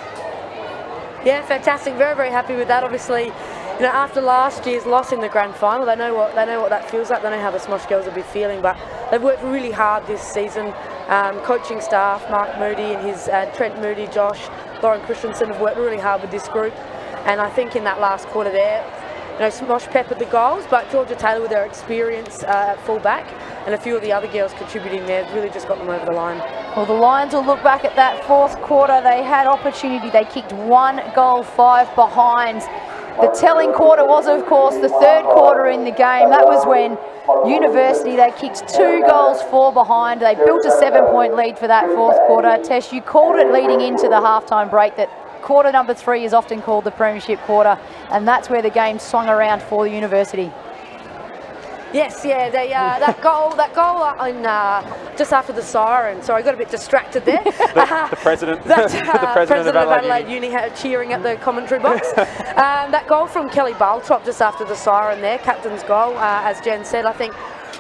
Yeah, fantastic. Very, very happy with that. Obviously, you know, after last year's loss in the grand final, they know what that feels like. They know how the SMOSH girls will be feeling, but they've worked really hard this season. Coaching staff, Mark Moody and his Trent Moody, Josh, Lauren Christensen have worked really hard with this group, and I think in that last quarter there, you know, SMOSH peppered the goals, but Georgia Taylor, with their experience at full-back and a few of the other girls contributing there, really just got them over the line. Well, the Lions will look back at that fourth quarter. They had opportunity. They kicked 1 goal, 5 behind. The telling quarter was, of course, the third quarter in the game. That was when University, they kicked 2 goals, 4 behind. They built a 7-point lead for that fourth quarter. Tess, you called it leading into the halftime break that quarter number 3 is often called the premiership quarter, and that's where the game swung around for the University. Yes, yeah, that goal in, just after the siren. Sorry, I got a bit distracted there. The president, the president of Adelaide Uni cheering at the commentary box. That goal from Kelly Baltrop just after the siren there, captain's goal, as Jen said, I think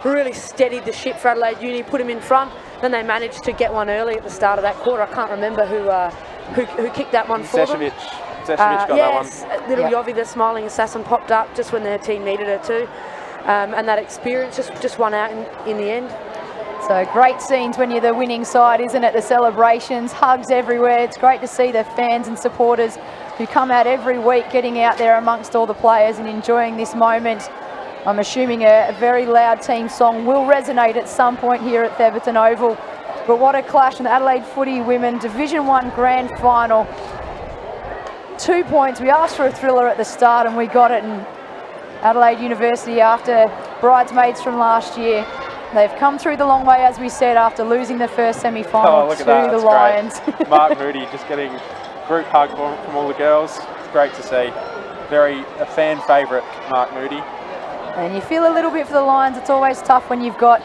really steadied the ship for Adelaide Uni, put him in front. Then they managed to get one early at the start of that quarter. I can't remember who kicked that one for them. Zeshevic got that one. Yes, little Yovi, the smiling assassin, popped up just when their team needed her too. And that experience just won out in the end. So great scenes when you're the winning side, isn't it? The celebrations, hugs everywhere. It's great to see the fans and supporters who come out every week, getting out there amongst all the players and enjoying this moment. I'm assuming a very loud team song will resonate at some point here at Theberton Oval. But what a clash in the Adelaide Footy Women Division 1 Grand Final. 2 points. We asked for a thriller at the start and we got it. And Adelaide University, after bridesmaids from last year, they've come through the long way, as we said, after losing the first semi-final to the Lions. Mark Moody just getting a group hug from all the girls. It's great to see. A fan favourite, Mark Moody. And you feel a little bit for the Lions. It's always tough when you've got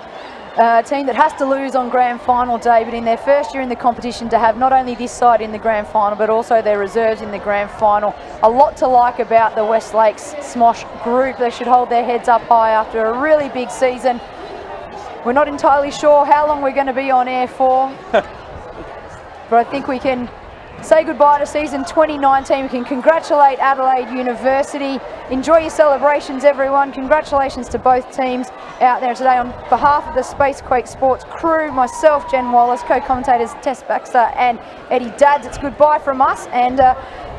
a team that has to lose on grand final day, but in their first year in the competition, to have not only this side in the grand final but also their reserves in the grand final. A lot to like about the Westlakes SMOSH group. They should hold their heads up high after a really big season. We're not entirely sure how long we're going to be on air for, but I think we can say goodbye to season 2019. We can congratulate Adelaide University. Enjoy your celebrations, everyone. Congratulations to both teams out there today. On behalf of the Spacequake Sports crew, myself, Jen Wallace, co-commentators Tess Baxter and Eddie Dadds, it's goodbye from us, and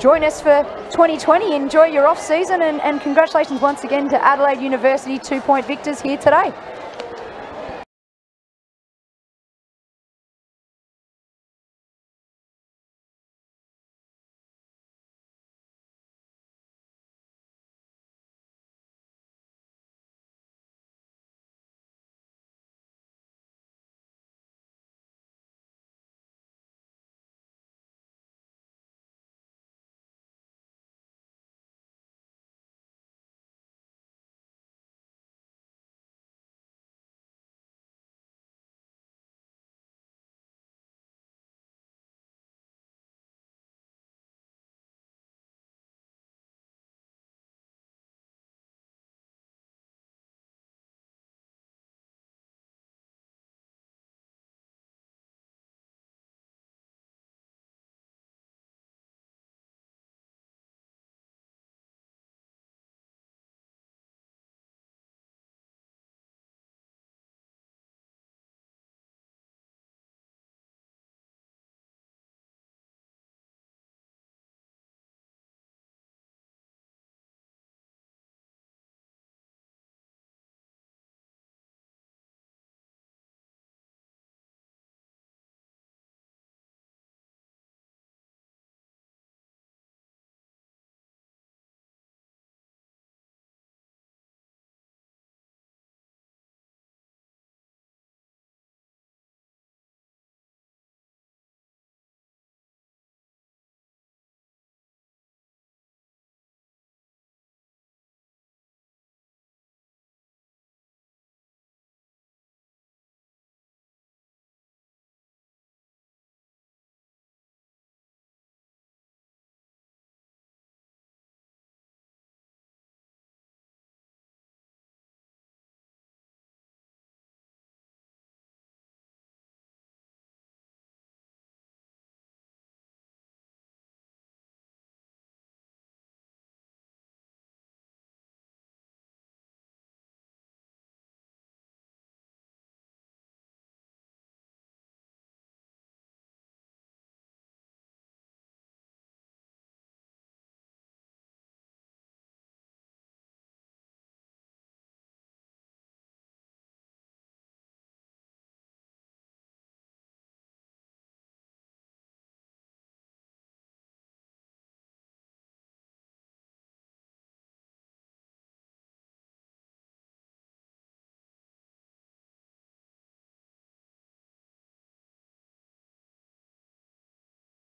join us for 2020. Enjoy your off-season, and congratulations once again to Adelaide University, 2-point victors here today.